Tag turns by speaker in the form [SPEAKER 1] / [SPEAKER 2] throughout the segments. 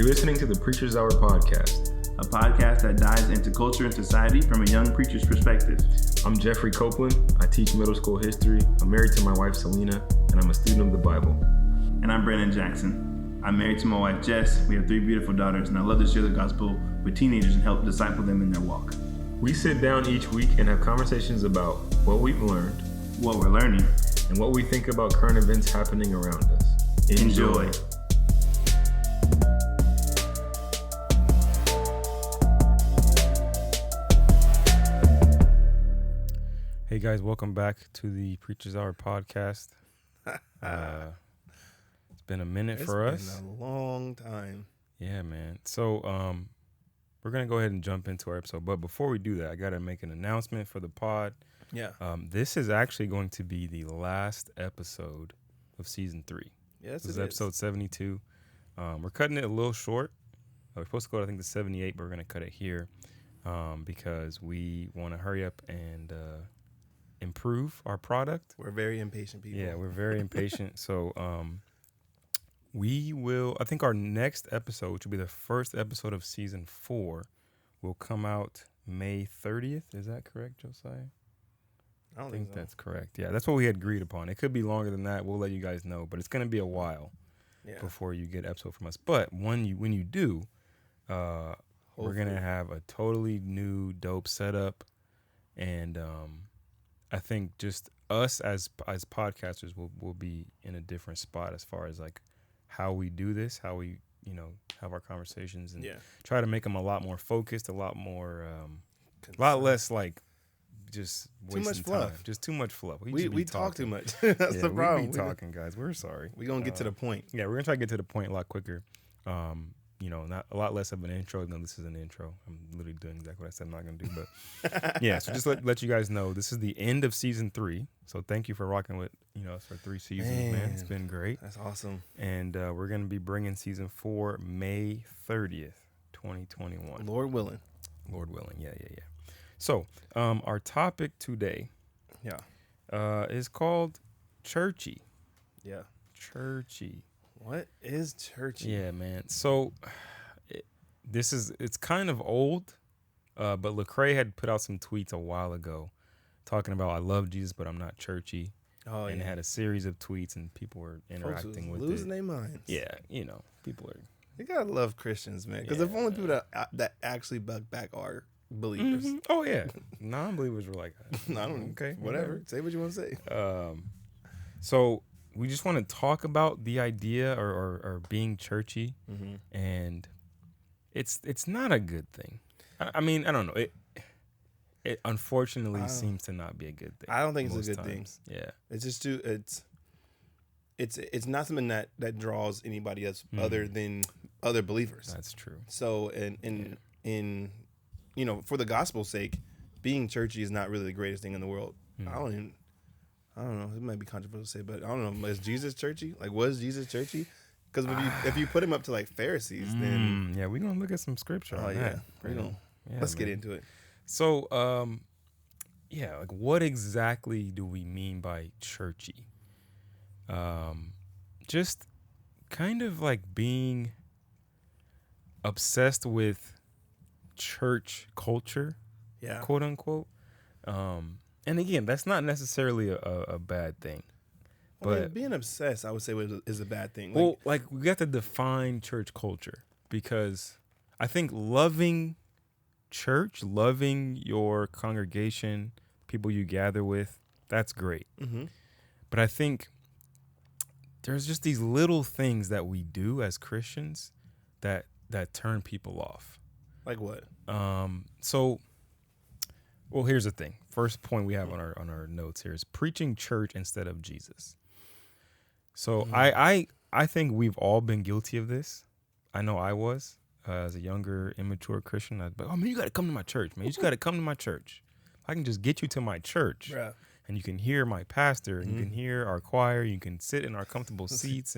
[SPEAKER 1] You're listening to the Preacher's Hour podcast,
[SPEAKER 2] a podcast that dives into culture and society from a young preacher's perspective.
[SPEAKER 1] I'm Jeffrey Copeland. I teach middle school history. I'm married to my wife, Selena, and I'm a student of the Bible.
[SPEAKER 2] And I'm Brandon Jackson. I'm married to my wife, Jess. We have 3 beautiful daughters, and I love to share the gospel with teenagers and help disciple them in their walk.
[SPEAKER 1] We sit down each week and have conversations about what we've learned,
[SPEAKER 2] what we're learning,
[SPEAKER 1] and what we think about current events happening around us.
[SPEAKER 2] Enjoy.
[SPEAKER 3] Hey guys, welcome back to the Preacher's Hour podcast. It's been a minute for us.
[SPEAKER 4] It's been a long time.
[SPEAKER 3] Yeah, man. So we're going to go ahead and jump into our episode. But before we do that, I got to make an announcement for the pod.
[SPEAKER 4] Yeah.
[SPEAKER 3] This is actually going to be the last episode of season 3.
[SPEAKER 4] Yes,
[SPEAKER 3] This is episode 72. We're cutting it a little short. We're supposed to go, I think, to 78, but we're going to cut it here because we want to hurry up and improve our product.
[SPEAKER 4] We're very impatient people.
[SPEAKER 3] Yeah, we're very impatient. So we will, I think our next episode, which will be the first episode of season 4, will come out May 30th. Is that correct, Josiah?
[SPEAKER 4] I don't think so.
[SPEAKER 3] That's correct. Yeah, that's what we had agreed upon. It could be longer than that. We'll let you guys know, but it's going to be a while before you get an episode from us. But when you do, we're going to have a totally new, dope setup. And I think just us as podcasters will be in a different spot as far as like how we do this, how we, have our conversations and try to make them a lot more focused, a lot more, a lot less like just
[SPEAKER 4] too much fluff.
[SPEAKER 3] Time. Just too much fluff.
[SPEAKER 4] We talk too much. That's the problem.
[SPEAKER 3] We be talking, guys. We're sorry.
[SPEAKER 4] We're going to get to the point.
[SPEAKER 3] Yeah, we're going to try to get to the point a lot quicker. Not a lot less of an intro. No, this is an intro. I'm literally doing exactly what I said I'm not going to do. But yeah, so just let you guys know this is the end of season 3. So thank you for rocking with us for 3 seasons, man. It's been great.
[SPEAKER 4] That's awesome.
[SPEAKER 3] And we're going to be bringing season 4 May 30th, 2021.
[SPEAKER 4] Lord willing.
[SPEAKER 3] Yeah. So our topic today is called Churchy.
[SPEAKER 4] Yeah.
[SPEAKER 3] Churchy.
[SPEAKER 4] What is Churchy?
[SPEAKER 3] Yeah, man. So it's kind of old, but Lecrae had put out some tweets a while ago talking about I love Jesus, but I'm not churchy.
[SPEAKER 4] Oh,
[SPEAKER 3] and it had a series of tweets, and people were interacting with it.
[SPEAKER 4] Losing their minds.
[SPEAKER 3] Yeah, people are.
[SPEAKER 4] You gotta love Christians, man, because if only people that actually bug back are believers.
[SPEAKER 3] Mm-hmm. Oh yeah, non-believers were like,
[SPEAKER 4] I don't.
[SPEAKER 3] Okay,
[SPEAKER 4] whatever. Say what you want to say.
[SPEAKER 3] So we just want to talk about the idea or being churchy, and it's not a good thing. I mean, I don't know. It unfortunately seems to not be a good thing.
[SPEAKER 4] I don't think it's a good thing.
[SPEAKER 3] Yeah, it's
[SPEAKER 4] just too. It's not something that draws anybody else other than other believers.
[SPEAKER 3] That's true.
[SPEAKER 4] So in for the gospel's sake, being churchy is not really the greatest thing in the world. I don't know. It might be controversial to say, but I don't know. Is Jesus churchy? Like, was Jesus churchy? Because if you put him up to like Pharisees, then
[SPEAKER 3] we're gonna look at some scripture.
[SPEAKER 4] Oh yeah, let's get into it.
[SPEAKER 3] So, like, what exactly do we mean by churchy? Just kind of like being obsessed with church culture, quote unquote. And again, that's not necessarily a bad thing. But
[SPEAKER 4] being obsessed, I would say, is a bad thing.
[SPEAKER 3] Well, like we got to define church culture, because I think loving church, loving your congregation, people you gather with, that's great. Mm-hmm. But I think there's just these little things that we do as Christians that turn people off.
[SPEAKER 4] Like what?
[SPEAKER 3] Well, here's the thing. First point we have on our notes here is preaching church instead of Jesus. So I think we've all been guilty of this. I know I was as a younger, immature Christian. I'd be like, oh man, you got to come to my church, man. You just got to come to my church. I can just get you to my church, and you can hear my pastor, and you can hear our choir. You can sit in our comfortable seats,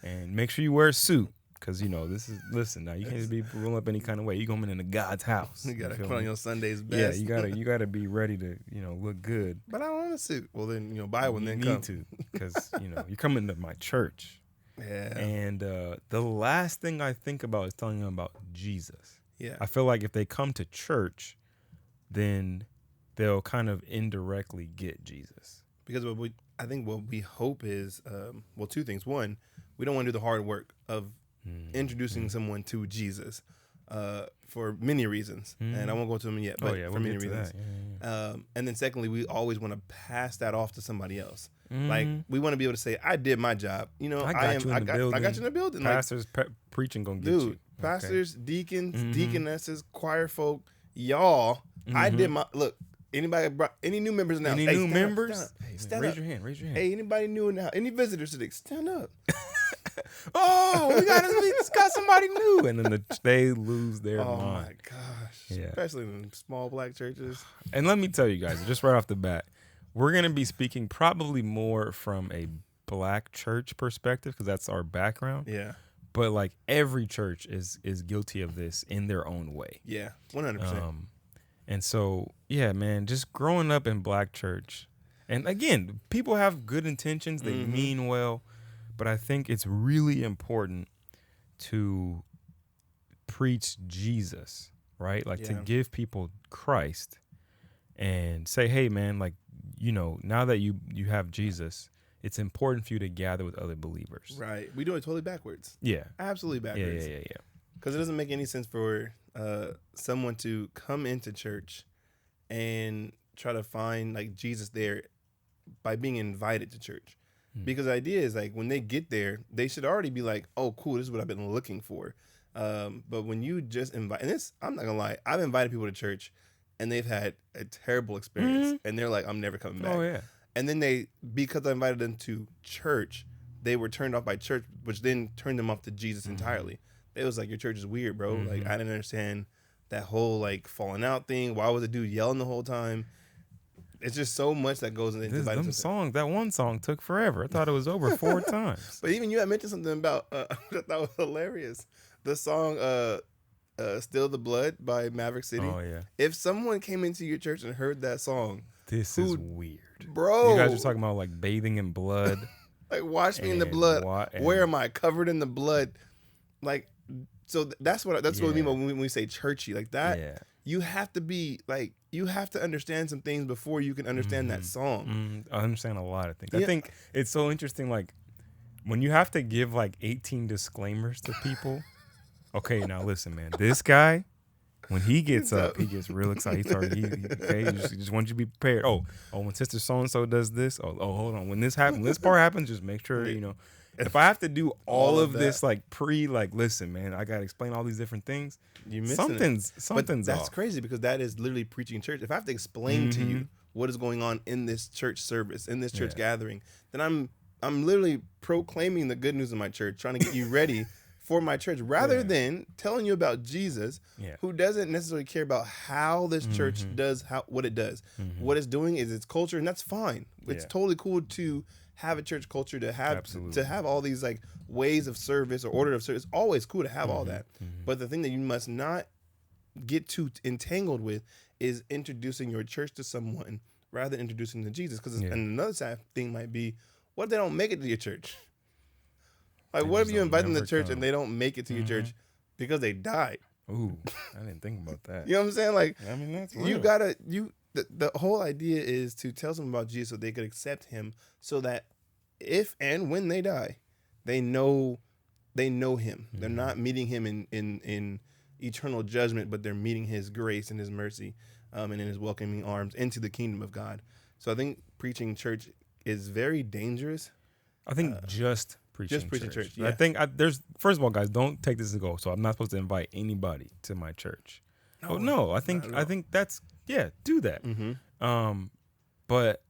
[SPEAKER 3] and make sure you wear a suit. Because, listen, now you can't just be rolling up any kind of way. You're going into God's house.
[SPEAKER 4] You got to put on your Sunday's best.
[SPEAKER 3] Yeah, you gotta be ready to, look good.
[SPEAKER 4] But I don't want a suit. Well, then, buy one, then
[SPEAKER 3] you
[SPEAKER 4] come.
[SPEAKER 3] You need to, because, you're coming to my church.
[SPEAKER 4] Yeah.
[SPEAKER 3] And the last thing I think about is telling them about Jesus.
[SPEAKER 4] Yeah.
[SPEAKER 3] I feel like if they come to church, then they'll kind of indirectly get Jesus.
[SPEAKER 4] Because I think what we hope is, well, two things. One, we don't want to do the hard work of introducing someone to Jesus for many reasons. And I won't go into them yet, but for many reasons. And then secondly, we always want to pass that off to somebody else. Like, we want to be able to say, I did my job. You know, I got you in the building.
[SPEAKER 3] Pastors preaching going to get you.
[SPEAKER 4] Pastors, deacons, deaconesses, choir folk, y'all, I did my, look, any new members now?
[SPEAKER 3] Any new members?
[SPEAKER 4] Stand
[SPEAKER 3] raise
[SPEAKER 4] up.
[SPEAKER 3] your hand. Raise your hand.
[SPEAKER 4] Hey, anybody new in the house? Any visitors today? Stand up.
[SPEAKER 3] Oh, we got somebody new, and then they lose their mind.
[SPEAKER 4] Oh my gosh!
[SPEAKER 3] Yeah.
[SPEAKER 4] Especially in small black churches.
[SPEAKER 3] And let me tell you guys, just right off the bat, we're gonna be speaking probably more from a black church perspective because that's our background.
[SPEAKER 4] Yeah.
[SPEAKER 3] But like every church is guilty of this in their own way.
[SPEAKER 4] Yeah, 100%.
[SPEAKER 3] And so, yeah, man, just growing up in black church, and again, people have good intentions, they mean well, but I think it's really important to preach Jesus, right? Like to give people Christ and say, hey, man, like, you know, now that you have Jesus, it's important for you to gather with other believers.
[SPEAKER 4] Right. We do it totally backwards.
[SPEAKER 3] Yeah.
[SPEAKER 4] Absolutely backwards.
[SPEAKER 3] Yeah.
[SPEAKER 4] Because it doesn't make any sense for someone to come into church and try to find like Jesus there by being invited to church. Because the idea is like when they get there, they should already be like, oh, cool, this is what I've been looking for. But when you just invite, and this, I'm not gonna lie, I've invited people to church and they've had a terrible experience and they're like, I'm never coming back.
[SPEAKER 3] Oh, yeah.
[SPEAKER 4] And then because I invited them to church, they were turned off by church, which then turned them off to Jesus entirely. It was like, your church is weird, bro. Like, I didn't understand that whole like falling out thing. Why was the dude yelling the whole time? It's just so much that goes into
[SPEAKER 3] them songs. That one song took forever. I thought it was over 4 times.
[SPEAKER 4] But even you had mentioned something about that was hilarious. The song "Still the Blood" by Maverick City.
[SPEAKER 3] Oh yeah.
[SPEAKER 4] If someone came into your church and heard that song,
[SPEAKER 3] this is weird,
[SPEAKER 4] bro.
[SPEAKER 3] You guys are talking about like bathing in blood.
[SPEAKER 4] Like, wash me in the blood. Where am I? Covered in the blood. Like, so that's what we mean when we say churchy. Like that.
[SPEAKER 3] Yeah.
[SPEAKER 4] You have to be like, you have to understand some things before you can understand that song.
[SPEAKER 3] I understand a lot of things. I think it's so interesting. Like when you have to give like 18 disclaimers to people. Okay, now listen, man. This guy, when he gets up, he gets real excited. He just want you to be prepared. Oh, when Sister So and So does this. Oh, hold on. When this happens, this part happens. Just make sure you know. If I have to do all of this, like listen, man, I gotta explain all these different things.
[SPEAKER 4] You're missing
[SPEAKER 3] something's
[SPEAKER 4] but that's
[SPEAKER 3] off.
[SPEAKER 4] crazy because that is literally preaching church. If I have to explain to you what is going on in this church service, in this church gathering, then I'm literally proclaiming the good news of my church, trying to get you ready for my church, rather than telling you about Jesus, who doesn't necessarily care about how this church does what it does. What it's doing is its culture, and that's fine. It's totally cool to have a church culture, to have all these like ways of service or order of service. It's always cool to have all that. But the thing that you must not get too entangled with is introducing your church to someone rather than introducing them to Jesus. Because another side thing might be, what if they don't make it to your church? Like, what if you invite them to church and they don't make it to your church because they died?
[SPEAKER 3] Ooh, I didn't think about that.
[SPEAKER 4] You know what I'm saying? Like,
[SPEAKER 3] I mean, that's real.
[SPEAKER 4] You gotta the whole idea is to tell them about Jesus so they could accept him, so that if and when they die, they know him. They're not meeting him in eternal judgment, but they're meeting his grace and his mercy, and in his welcoming arms into the kingdom of God. So I think preaching church is very dangerous.
[SPEAKER 3] I think just preaching church.
[SPEAKER 4] Yeah.
[SPEAKER 3] I think there's, first of all, guys, don't take this as a goal. So I'm not supposed to invite anybody to my church. No. I think that's, do that. But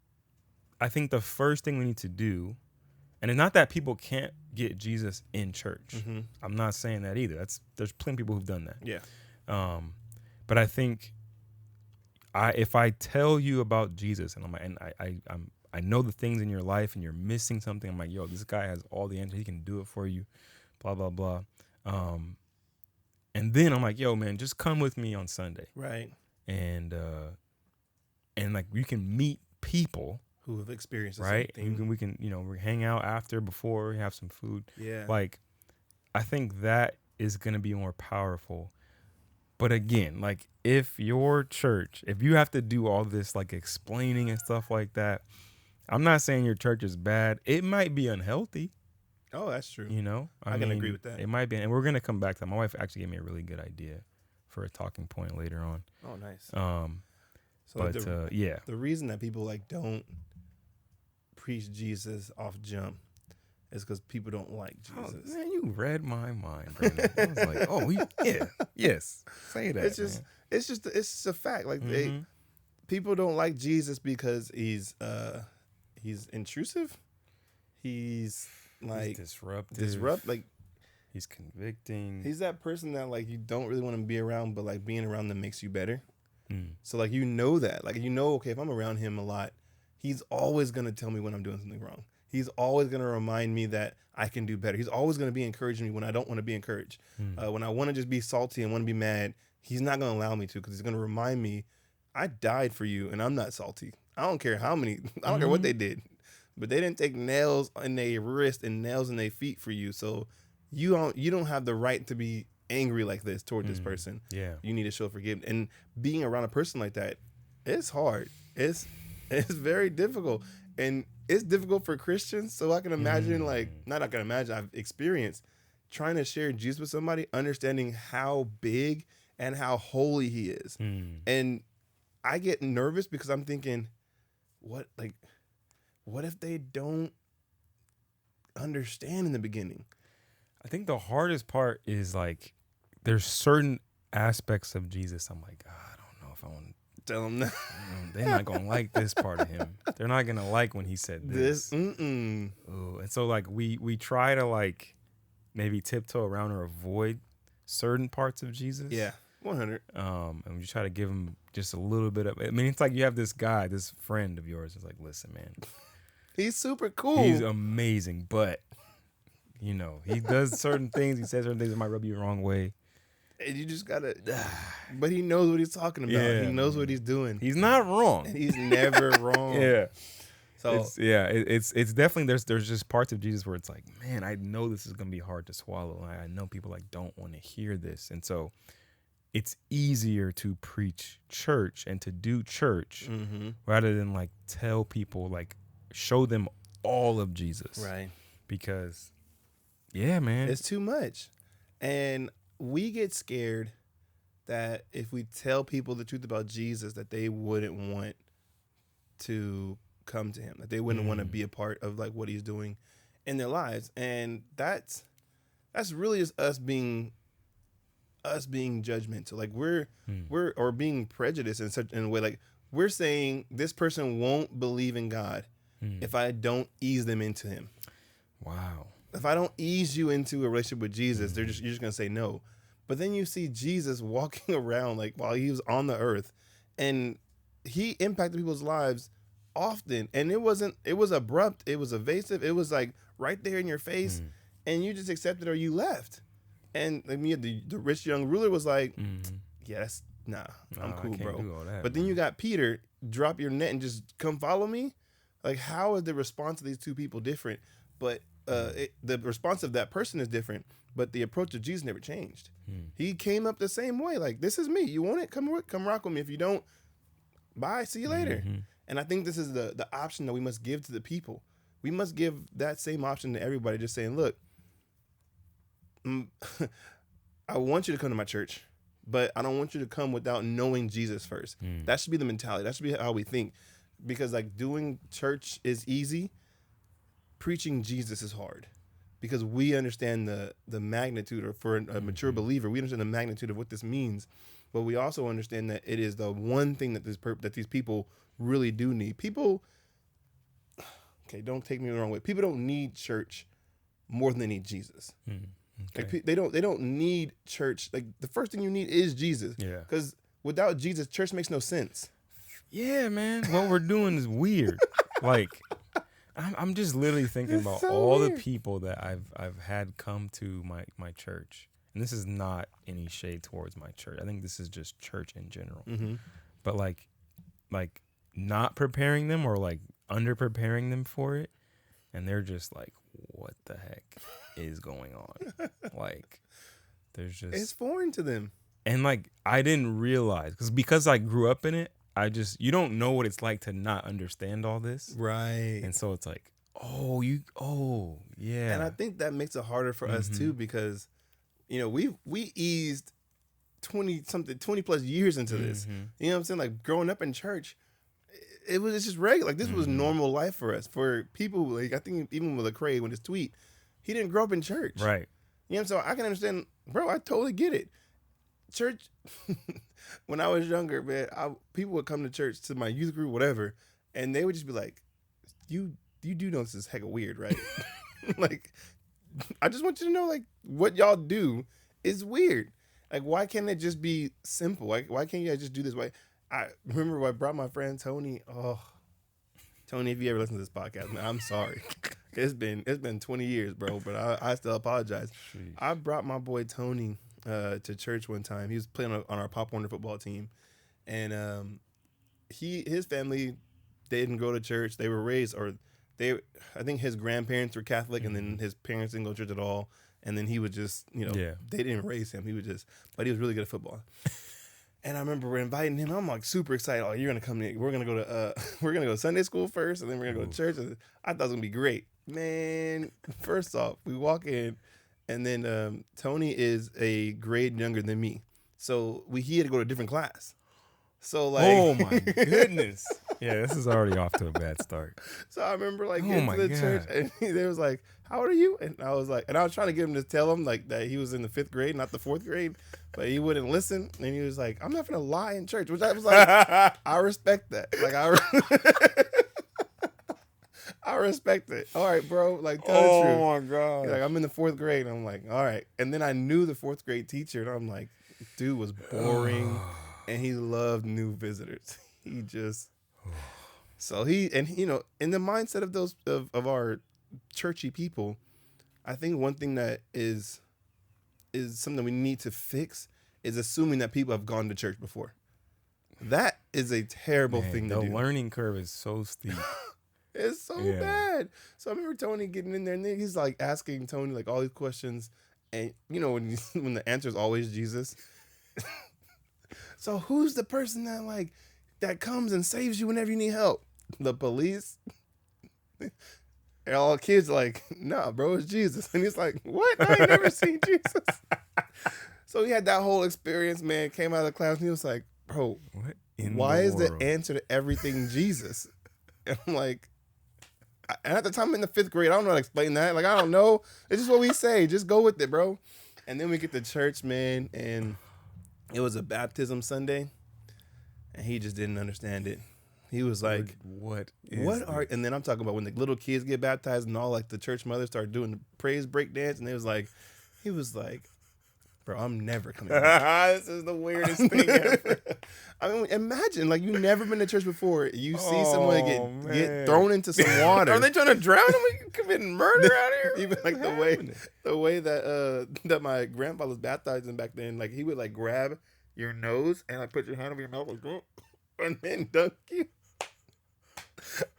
[SPEAKER 3] I think the first thing we need to do, and it's not that people can't get Jesus in church. I'm not saying that either. There's plenty of people who've done that.
[SPEAKER 4] Yeah.
[SPEAKER 3] But I think if I tell you about Jesus and I know the things in your life and you're missing something, I'm like, yo, this guy has all the answers. He can do it for you, blah, blah, blah. And then I'm like, yo, man, just come with me on Sunday.
[SPEAKER 4] Right.
[SPEAKER 3] And like you can meet people
[SPEAKER 4] who have experienced the
[SPEAKER 3] right?
[SPEAKER 4] same thing.
[SPEAKER 3] We can we hang out after, before, have some food.
[SPEAKER 4] Yeah.
[SPEAKER 3] Like, I think that is going to be more powerful. But again, like, if your church, if you have to do all this like explaining and stuff like that, I'm not saying your church is bad. It might be unhealthy.
[SPEAKER 4] Oh, that's true.
[SPEAKER 3] I
[SPEAKER 4] can
[SPEAKER 3] mean,
[SPEAKER 4] agree with that.
[SPEAKER 3] It might be, and we're gonna come back to that. My wife actually gave me a really good idea for a talking point later on.
[SPEAKER 4] Oh, nice. So
[SPEAKER 3] But yeah,
[SPEAKER 4] the reason that people like don't preach Jesus off jump is because people don't like Jesus.
[SPEAKER 3] Man, you read my mind, Brandon. I was like, oh, yes, say that.
[SPEAKER 4] It's just a fact. Like
[SPEAKER 3] Mm-hmm.
[SPEAKER 4] people don't like Jesus because he's intrusive. He's like
[SPEAKER 3] disrupt.
[SPEAKER 4] Like
[SPEAKER 3] He's convicting.
[SPEAKER 4] he's that person that like you don't really want to be around, but like being around them makes you better. So like that. Like okay, if I'm around him a lot, he's always gonna tell me when I'm doing something wrong. He's always gonna remind me that I can do better. He's always gonna be encouraging me when I don't want to be encouraged. When I want to just be salty and want to be mad, he's not gonna allow me to, because he's gonna remind me, I died for you and I'm not salty. I don't care how many. I don't care what they did, but they didn't take nails in their wrist and nails in their feet for you. So you don't have the right to be angry like this toward this person.
[SPEAKER 3] Yeah.
[SPEAKER 4] You need to show forgiveness. And being around a person like that, it's hard. It's very difficult. And it's difficult for Christians. So I can imagine I've experienced trying to share Jesus with somebody, understanding how big and how holy he is. And I get nervous because I'm thinking, what if they don't understand in the beginning?
[SPEAKER 3] I think the hardest part is like, there's certain aspects of Jesus I'm like, I don't know if I want to
[SPEAKER 4] Tell them that.
[SPEAKER 3] they're not gonna like this part of him. They're not gonna like when he said this. Ooh, and so like we try to like maybe tiptoe around or avoid certain parts of Jesus.
[SPEAKER 4] Yeah, 100.
[SPEAKER 3] And we try to give him just a little bit of. I mean, it's like you have this guy, this friend of yours. It's like, listen, man,
[SPEAKER 4] He's super cool.
[SPEAKER 3] he's amazing, but he does certain things. He says certain things that might rub you the wrong way.
[SPEAKER 4] And you just gotta. But he knows what he's talking about.
[SPEAKER 3] Yeah,
[SPEAKER 4] he knows what he's doing.
[SPEAKER 3] He's not wrong.
[SPEAKER 4] And he's never wrong.
[SPEAKER 3] Yeah.
[SPEAKER 4] So
[SPEAKER 3] It's definitely there's just parts of Jesus where it's like, man, I know this is gonna be hard to swallow. I know people like don't want to hear this, and so it's easier to preach church and to do church rather than like tell people, like show them all of Jesus,
[SPEAKER 4] right,
[SPEAKER 3] because yeah, man,
[SPEAKER 4] it's too much, and we get scared that if we tell people the truth about Jesus, that they wouldn't want to come to him, that they wouldn't want to be a part of like what he's doing in their lives. And that's really just us being judgmental. Like we're or being prejudiced in a way, like we're saying this person won't believe in God if I don't ease them into him.
[SPEAKER 3] Wow.
[SPEAKER 4] If I don't ease you into a relationship with Jesus, you're just gonna say no. But then you see Jesus walking around like while he was on the earth, and he impacted people's lives often. And it was abrupt, it was evasive, it was like right there in your face, and you just accepted or you left. And I mean, the rich young ruler was like, yeah, that's I'm cool, bro. But then you got Peter, drop your net and just come follow me. Like, how is the response of these two people different? But the response of that person is different, but the approach of Jesus never changed. He came up the same way. Like, this is me. You want it? Come rock with me. If you don't, bye. See you later. And I think this is the option that we must give to the people. We must give that same option to everybody, just saying, look, I want you to come to my church, but I don't want you to come without knowing Jesus first. That should be the mentality. That should be how we think. Because like doing church is easy, preaching Jesus is hard. Because we understand the magnitude, or for a mature believer, we understand the magnitude of what this means. But we also understand that it is the one thing that these people really do need. People, okay, don't take me the wrong way. People don't need church more than they need Jesus. Okay. Like they don't need church. Like the first thing you need is Jesus.
[SPEAKER 3] Yeah.
[SPEAKER 4] Because without Jesus, church makes no sense.
[SPEAKER 3] Yeah, man. What we're doing is weird. Like, I'm just literally thinking about
[SPEAKER 4] so
[SPEAKER 3] all
[SPEAKER 4] weird.
[SPEAKER 3] the people that I've had come to my church, and this is not any shade towards my church. I think this is just church in general. But like not preparing them or like under preparing them for it, and they're just like, what the heck is going on? Like, there's just
[SPEAKER 4] It's foreign to them.
[SPEAKER 3] and like I didn't realize because I grew up in it. You don't know what it's like to not understand all this,
[SPEAKER 4] Right.
[SPEAKER 3] and so it's like, yeah.
[SPEAKER 4] And I think that makes it harder for us too, because we eased 20 plus years into this. You know what I'm saying? Like growing up in church, it's just regular. Like this was normal life for us. For people, like I think even with Lecrae with his tweet, he didn't grow up in church.
[SPEAKER 3] Right.
[SPEAKER 4] You know, so I can understand, bro. I totally get it. Church, when I was younger, man, people would come to church, to my youth group, whatever, and they would just be like, "You do know this is hecka weird, right?" Like, I just want you to know, like, what y'all do is weird. Like, why can't it just be simple? Like, why can't you guys just do this? Why? I remember when I brought my friend Tony. Oh, Tony, if you ever listen to this podcast, man, I'm sorry. It's been 20 years, bro, but I still apologize.
[SPEAKER 3] Sheesh.
[SPEAKER 4] I brought my boy Tony to church one time. He was playing on our Pop Warner football team, and his family, they didn't go to church. They were raised, I think his grandparents were Catholic, and then his parents didn't go to church at all. And then he was just, they didn't raise him. But he was really good at football. And I remember we're inviting him. I'm like super excited. Oh, you're gonna come in. We're gonna go to Sunday school first, and then we're gonna go to church. And I thought it was gonna be great, man. First off, we walk in, and then Tony is a grade younger than me, so he had to go to a different class. So like,
[SPEAKER 3] oh my goodness, yeah, this is already off to a bad start.
[SPEAKER 4] So I remember like getting to the church, and they was like, "How old are you?" And I was trying to get him to tell him like that he was in the 5th grade, not the 4th grade, but he wouldn't listen. And he was like, "I'm not gonna lie in church," which I was like, I respect that. Like I respect it. All right, bro. Like tell the truth.
[SPEAKER 3] Oh my god.
[SPEAKER 4] He's like, I'm in the 4th grade. And I'm like, all right. And then I knew the 4th grade teacher, and I'm like, dude was boring, and he loved new visitors. He just so in the mindset of those of our churchy people, I think one thing that is something we need to fix is assuming that people have gone to church before. That is a terrible thing to do.
[SPEAKER 3] The learning curve is so steep.
[SPEAKER 4] It's so bad. So I remember Tony getting in there, and then he's like asking Tony like all these questions, and when the answer is always Jesus. So who's the person that comes and saves you whenever you need help? The police? And all the kids like, nah, bro, it's Jesus. And he's like, what? I ain't never seen Jesus. So he had that whole experience, man. Came out of the class, and he was like, bro, why is the answer to everything Jesus? And I'm like, and at the time I'm in the 5th grade, I don't know how to explain that. Like, I don't know. It's just what we say. Just go with it, bro. And then we get to church, man, and it was a baptism Sunday, and he just didn't understand it. He was like, and then I'm talking about when the little kids get baptized and all like the church mothers start doing the praise break dance, and he was like, bro, I'm never coming back. This is the weirdest thing ever. I mean, imagine, like, you've never been to church before. You see someone get thrown into some water.
[SPEAKER 3] Are they trying to drown him? Are you committing murder out here?
[SPEAKER 4] Even like the way that my grandpa was baptizing back then, like he would like grab your nose and like put your hand over your mouth like that, and then dunk you.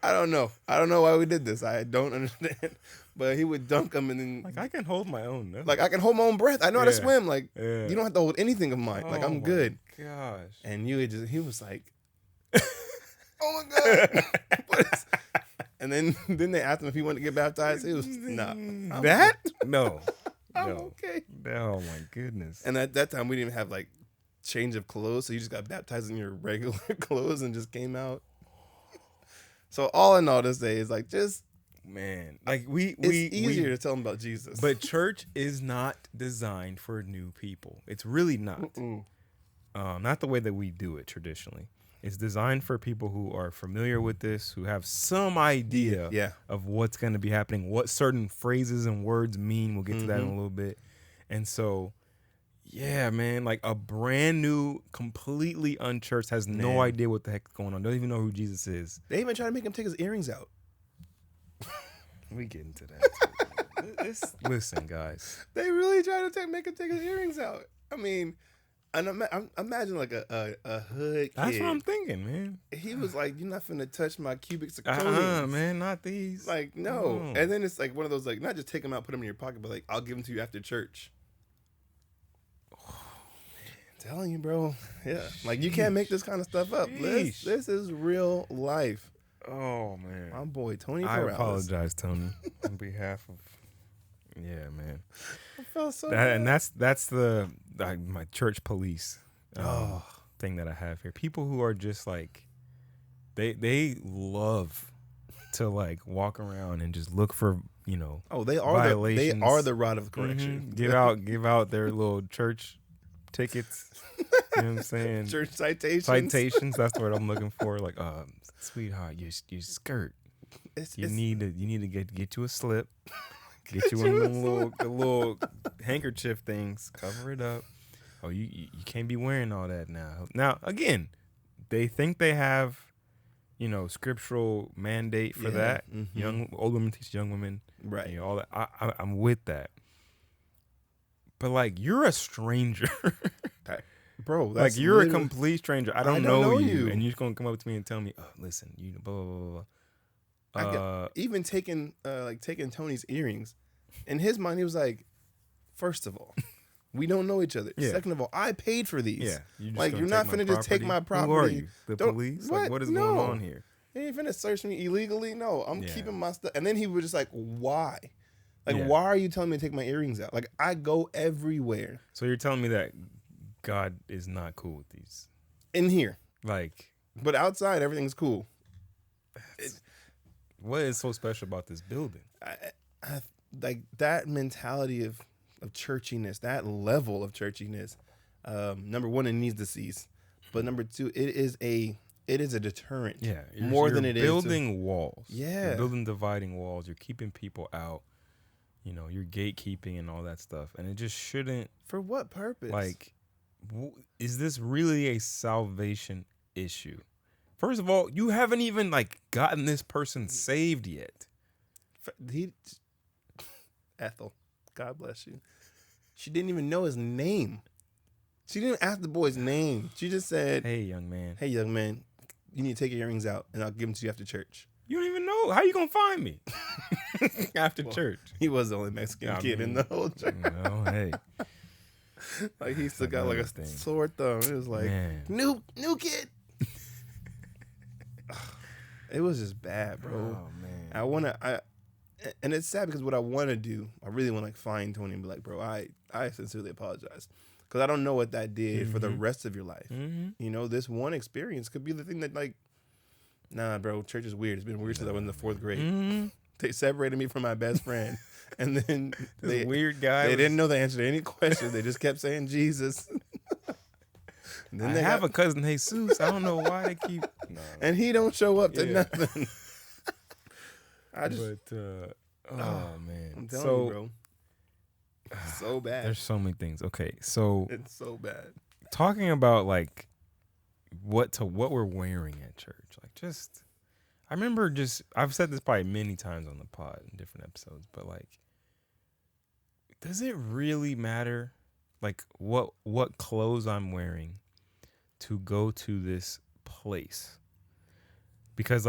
[SPEAKER 4] I don't know why we did this. I don't understand. But he would dunk them, and then
[SPEAKER 3] like I can hold my own. No?
[SPEAKER 4] Like I can hold my own breath. I know how to swim. Like you don't have to hold anything of mine. Like I'm good.
[SPEAKER 3] Gosh.
[SPEAKER 4] And he was like, oh my god. And then they asked him if he wanted to get baptized. He was nah.
[SPEAKER 3] No.
[SPEAKER 4] I'm okay.
[SPEAKER 3] Oh my goodness.
[SPEAKER 4] And at that time we didn't even have like change of clothes, so you just got baptized in your regular clothes and just came out. So all in all, this day is like just.
[SPEAKER 3] Man, like
[SPEAKER 4] it's easier to tell them about Jesus.
[SPEAKER 3] But church is not designed for new people. It's really not. Not the way that we do it traditionally. It's designed for people who are familiar with this, who have some idea of what's going to be happening, what certain phrases and words mean. We'll get to that in a little bit. And so, yeah, man, like a brand new, completely unchurched, has no idea what the heck's going on. Don't even know who Jesus is.
[SPEAKER 4] They even try to make him take his earrings out.
[SPEAKER 3] We get into that. Listen, guys.
[SPEAKER 4] They really try to make him take his earrings out. I mean, And imagine like a hood kid.
[SPEAKER 3] That's what I'm thinking, man.
[SPEAKER 4] He was like, "You're not finna touch my cubic zirconiums,
[SPEAKER 3] Man, not these.
[SPEAKER 4] Like, no. And then it's like one of those, like, not just take them out, put them in your pocket, but like, I'll give them to you after church. I'm telling you, bro. Yeah, like you can't make this kind of stuff up. This is real life.
[SPEAKER 3] Oh man,
[SPEAKER 4] My boy Tony
[SPEAKER 3] I
[SPEAKER 4] Corrales.
[SPEAKER 3] apologize, Tony, on behalf of. Yeah, man.
[SPEAKER 4] I felt so bad.
[SPEAKER 3] And that's the my church police thing that I have here. People who are just like, they love to like walk around and just look for
[SPEAKER 4] they are
[SPEAKER 3] violations.
[SPEAKER 4] they are the rod of correction.
[SPEAKER 3] Mm-hmm. Give out their little church tickets. You know what I'm saying?
[SPEAKER 4] Church citations.
[SPEAKER 3] Citations. That's what I'm looking for. Like, sweetheart, your skirt. You need to get you a slip. Get you one of the little handkerchief things. Cover it up. Oh, you can't be wearing all that now. Now, again, they think they have, scriptural mandate for that. Mm-hmm. Old women teach young women.
[SPEAKER 4] Right.
[SPEAKER 3] All that. I'm with that. But like, you're a stranger.
[SPEAKER 4] Bro,
[SPEAKER 3] like you're a complete stranger. I don't know you, and you're just gonna come up to me and tell me, listen, blah blah blah blah.
[SPEAKER 4] Even taking Tony's earrings, in his mind he was like, first of all, we don't know each other. Yeah. Second of all, I paid for these. Yeah, you're not finna just take my property.
[SPEAKER 3] Who are you? The police?
[SPEAKER 4] What?
[SPEAKER 3] Like, what is going on here?
[SPEAKER 4] You ain't finna search me illegally. No, I'm keeping my stuff. And then he was just like, why? Like, why are you telling me to take my earrings out? Like, I go everywhere.
[SPEAKER 3] So you're telling me that God is not cool with these
[SPEAKER 4] in here,
[SPEAKER 3] but
[SPEAKER 4] outside everything's cool.
[SPEAKER 3] What is so special about this building?
[SPEAKER 4] I like that mentality of churchiness, that level of churchiness. Number one, it needs to cease, but number two, it is a deterrent.
[SPEAKER 3] Yeah,
[SPEAKER 4] more than it is
[SPEAKER 3] building walls.
[SPEAKER 4] Yeah,
[SPEAKER 3] you're building dividing walls. You're keeping people out. You're gatekeeping and all that stuff, and it just shouldn't.
[SPEAKER 4] For what purpose?
[SPEAKER 3] Like, is this really a salvation issue? First of all, you haven't even gotten this person saved yet.
[SPEAKER 4] Ethel, God bless you. She didn't even know his name. She didn't ask the boy's name. She just said,
[SPEAKER 3] Hey, young man,
[SPEAKER 4] you need to take your earrings out, and I'll give them to you after church."
[SPEAKER 3] You don't even know. How you gonna find me after church?
[SPEAKER 4] He was the only Mexican kid in the whole church.
[SPEAKER 3] Hey.
[SPEAKER 4] Like, he still got a sore thumb. It was like, new kid. It was just bad, bro.
[SPEAKER 3] Oh man.
[SPEAKER 4] And it's sad because what I want to do, I really want to find Tony and be like, bro, I sincerely apologize, because I don't know what that did for the rest of your life. Mm-hmm. This one experience could be the thing that nah, bro, church is weird. It's been weird since I was in the 4th grade. Mm-hmm. They separated me from my best friend. And then
[SPEAKER 3] this weird guy.
[SPEAKER 4] They didn't know the answer to any questions. They just kept saying Jesus.
[SPEAKER 3] Then I have a cousin Jesus. I don't know why they keep. No.
[SPEAKER 4] And he don't show up to nothing.
[SPEAKER 3] Man.
[SPEAKER 4] I'm telling you, bro. So bad.
[SPEAKER 3] There's so many things. Okay, so
[SPEAKER 4] it's so bad.
[SPEAKER 3] Talking about what we're wearing at church. I remember I've said this probably many times on the pod in different episodes, but does it really matter what clothes I'm wearing to go to this place? Because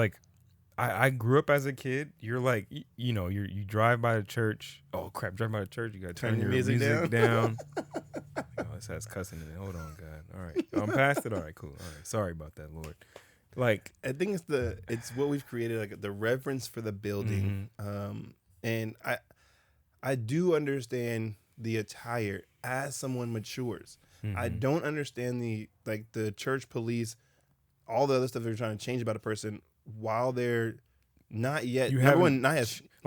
[SPEAKER 3] I grew up as a kid. You're you drive by the church. Oh crap! Drive by the church. You gotta turn your music down. Oh, this has cussing in it. Hold on, God. All right, I'm past it. All right, cool. All right, sorry about that, Lord.
[SPEAKER 4] I think it's what we've created, the reverence for the building. Mm-hmm. And I do understand the attire as someone matures. Mm-hmm. I don't understand the church police, all the other stuff they're trying to change about a person while they're not yet.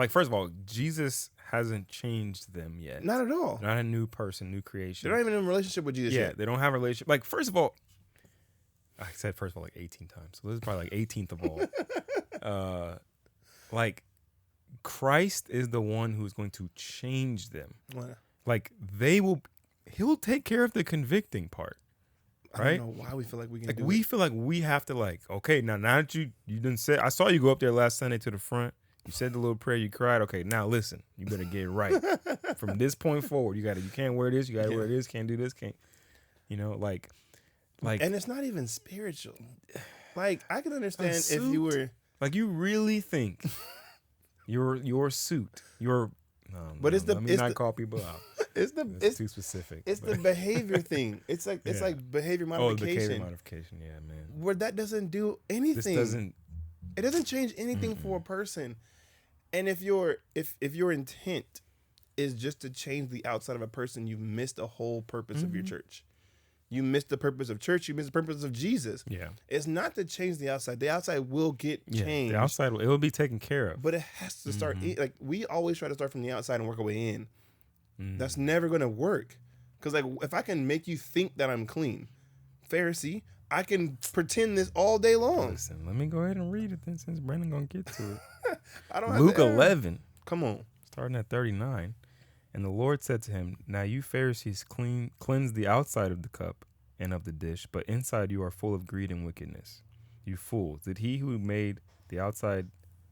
[SPEAKER 3] First of all, Jesus hasn't changed them yet.
[SPEAKER 4] Not at all.
[SPEAKER 3] Not a new person, new creation.
[SPEAKER 4] They're not even in a relationship with Jesus yet.
[SPEAKER 3] They don't have a relationship. First of all, I said first of all 18 times. So this is probably 18th of all. Christ is the one who's going to change them. What? He'll take care of the convicting part. Right?
[SPEAKER 4] I don't know why we feel like we can do
[SPEAKER 3] we feel like we have to okay, now that you didn't say, I saw you go up there last Sunday to the front. You said the little prayer, you cried. Okay, now listen, you better get it right. From this point forward, you can't wear this, you gotta wear this, can't do this, can't. You know, like,
[SPEAKER 4] and it's not even spiritual. Like, I can understand if
[SPEAKER 3] suit?
[SPEAKER 4] you were,
[SPEAKER 3] like you really think your suit,
[SPEAKER 4] but it's the
[SPEAKER 3] let me
[SPEAKER 4] it's
[SPEAKER 3] not
[SPEAKER 4] the,
[SPEAKER 3] call people out.
[SPEAKER 4] it's
[SPEAKER 3] It's too specific.
[SPEAKER 4] It's
[SPEAKER 3] but-
[SPEAKER 4] the behavior thing. It's like behavior modification.
[SPEAKER 3] Oh, the behavior modification. Yeah, man.
[SPEAKER 4] Where that doesn't do anything. It doesn't change anything for a person. And if your intent is just to change the outside of a person, you've missed the whole purpose of your church. You missed the purpose of church. You missed the purpose of Jesus.
[SPEAKER 3] Yeah.
[SPEAKER 4] It's not to change the outside. The outside will get changed.
[SPEAKER 3] The outside, it will be taken care of.
[SPEAKER 4] But it has to start. Like, we always try to start from the outside and work our way in. That's never going to work. Because, like, if I can make you think that I'm clean, Pharisee, I can pretend this all day long.
[SPEAKER 3] Listen, let me go ahead and read it then, since Brandon going to get to it.
[SPEAKER 4] I don't have
[SPEAKER 3] Luke
[SPEAKER 4] to ever-
[SPEAKER 3] 11,
[SPEAKER 4] Come on.
[SPEAKER 3] starting at 39. And the Lord said to him, "Now you Pharisees cleanse the outside of the cup and of the dish, but inside you are full of greed and wickedness. You fools, did he who made the outside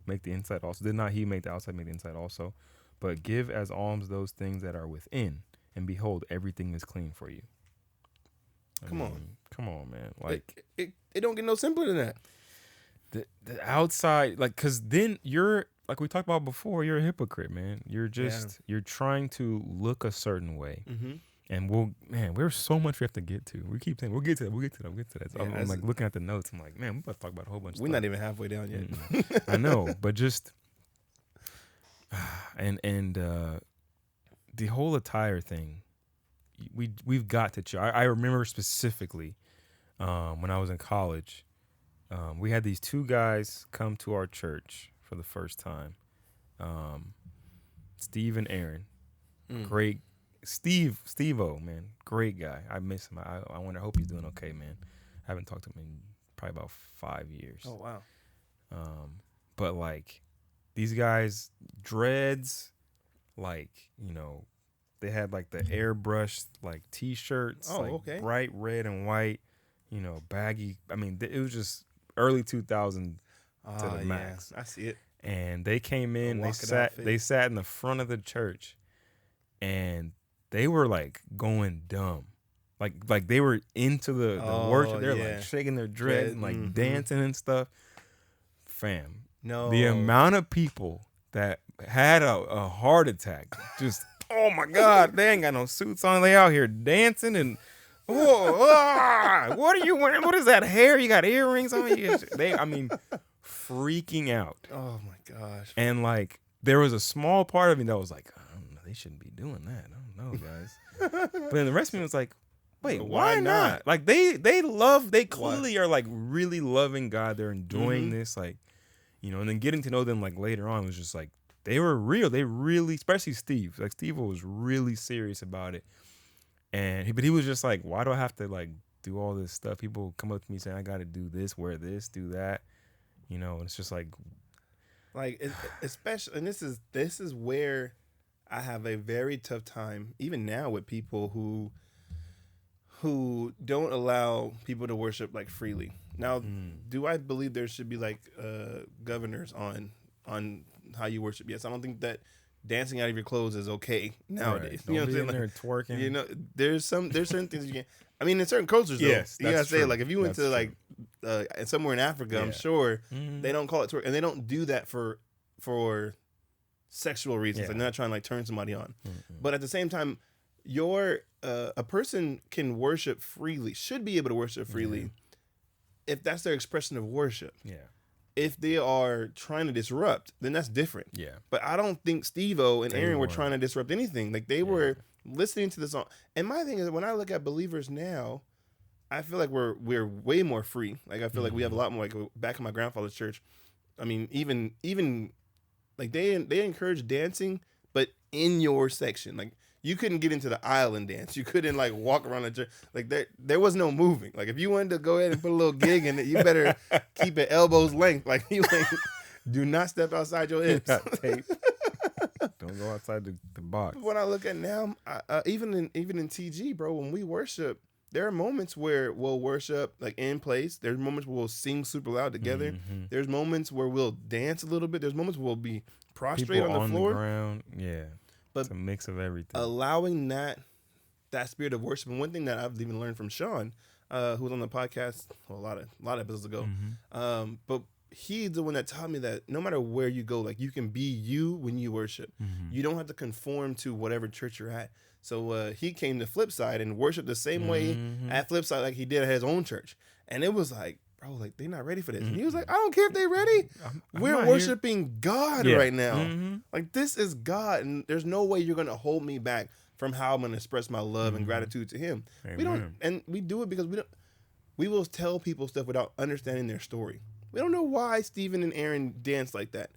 [SPEAKER 3] make the inside also? Did not he make the outside make the inside also? But give as alms those things that are within, and behold, everything is clean for you."
[SPEAKER 4] Come on.
[SPEAKER 3] Come on, man. Like,
[SPEAKER 4] It don't get no simpler than that.
[SPEAKER 3] the outside, like, because then you're, like we talked about before, you're a hypocrite, man. You're just, you're trying to look a certain way. And there's so much we have to get to. We keep saying, we'll get to that. So I'm like looking at the notes. I'm like, man, we're about to talk about a whole bunch of
[SPEAKER 4] We're
[SPEAKER 3] stuff.
[SPEAKER 4] not even halfway down yet.
[SPEAKER 3] I know, but just, and the whole attire thing, we've got to I remember specifically when I was in college, we had these two guys come to our church for the first time. Steve and Aaron, great. Steve-O, man, great guy. I miss him. I hope he's doing okay, man. I haven't talked to him in probably about 5 years.
[SPEAKER 4] Oh, wow.
[SPEAKER 3] But like these guys, dreads, like, you know, they had like the airbrushed like t-shirts, like bright red and white, you know, baggy. I mean, it was just early 2000 to the max.
[SPEAKER 4] I see it.
[SPEAKER 3] And they came in, they sat in the front of the church, and they were like going dumb. Like they were into the worship. They're like shaking their dreads and like dancing and stuff. Fam.
[SPEAKER 4] No.
[SPEAKER 3] The amount of people that had a heart attack, just, oh my God, they ain't got no suits on. They out here dancing and, what are you wearing? What is that hair? You got earrings on? Freaking out.
[SPEAKER 4] Oh my gosh.
[SPEAKER 3] And like, there was a small part of me that was like, I don't know, they shouldn't be doing that. I don't know, guys. But then the rest of me was like, wait, why not? Like they clearly are like really loving God. They're enjoying this, like, you know, and then getting to know them like later on was just like, they were real. They really, especially Steve. Like Steve was really serious about it. But he was just like, why do I have to like do all this stuff? People come up to me saying I got to do this, wear this, do that. You know, and it's just like
[SPEAKER 4] especially, and this is where I have a very tough time, even now, with people who don't allow people to worship like freely. Now, do I believe there should be like governors on how you worship? Yes, I don't think that dancing out of your clothes is okay nowadays.
[SPEAKER 3] Right.
[SPEAKER 4] You know what I'm saying?
[SPEAKER 3] There twerking.
[SPEAKER 4] You know, there's certain things you can. I mean, in certain cultures, though,
[SPEAKER 3] yes,
[SPEAKER 4] you gotta say,
[SPEAKER 3] true.
[SPEAKER 4] like, if you went
[SPEAKER 3] that's
[SPEAKER 4] to like somewhere in Africa, I'm sure they don't call it twerk, and they don't do that for sexual reasons. And they're not trying to like turn somebody on. But at the same time, a person can worship freely, should be able to worship freely, if that's their expression of worship. Yeah. If they are trying to disrupt, then that's different. Yeah. But I don't think Steve-O and Aaron were trying to disrupt anything. Like they were listening to the song. And my thing is, when I look at believers now, I feel like we're way more free. Like I feel like we have a lot more. Like back in my grandfather's church, I mean, even like they encourage dancing, but in your section, like you couldn't get into the aisle and dance. You couldn't like walk around the church. Like there was no moving. Like if you wanted to go ahead and put a little gig in it, you better keep it elbows length. Like you do not step outside your hips.
[SPEAKER 3] Tape. Don't go outside the box.
[SPEAKER 4] When I look at now, even in TG, bro, when we worship, there are moments where we'll worship like in place. There's moments where we'll sing super loud together. There's moments where we'll dance a little bit. There's moments where we'll be prostrate
[SPEAKER 3] People
[SPEAKER 4] on the floor.
[SPEAKER 3] The ground. Yeah. But it's a mix of everything.
[SPEAKER 4] Allowing that that spirit of worship. And one thing that I've even learned from Sean, who was on the podcast a lot of episodes ago, but he's the one that taught me that no matter where you go, like you can be you when you worship. You don't have to conform to whatever church you're at. So he came to Flipside and worshiped the same way at Flipside like he did at his own church. And it was like, bro, like they're not ready for this. And he was like, I don't care if they're ready. We're worshiping God right now. Like this is God, and there's no way you're gonna hold me back from how I'm gonna express my love and gratitude to Him.
[SPEAKER 3] Amen.
[SPEAKER 4] We don't, and we do it because we will tell people stuff without understanding their story. We don't know why Stephen and Aaron danced like that.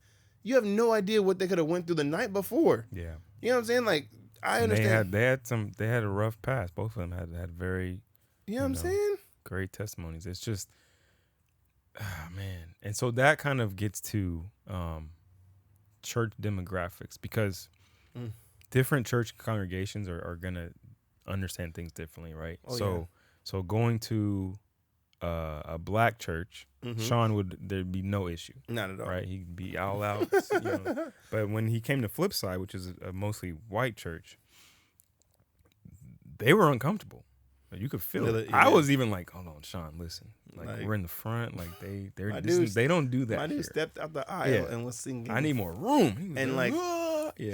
[SPEAKER 4] You have no idea what they could have went through the night before.
[SPEAKER 3] Yeah,
[SPEAKER 4] you know what I'm saying? Like I understand.
[SPEAKER 3] They had a rough past. Both of them had very,
[SPEAKER 4] you know what I'm saying?
[SPEAKER 3] Great testimonies. It's just, man. And so that kind of gets to church demographics, because different church congregations are gonna understand things differently, right? So going to a black church, Sean there'd be no issue.
[SPEAKER 4] Not at all.
[SPEAKER 3] Right? He'd be all out. But when he came to Flipside, which is a mostly white church, they were uncomfortable. You could feel it. I was even like, hold on, Sean, listen. Like we're in the front. Like they don't do that.
[SPEAKER 4] My dude stepped out the aisle and was singing.
[SPEAKER 3] I need more room.
[SPEAKER 4] And like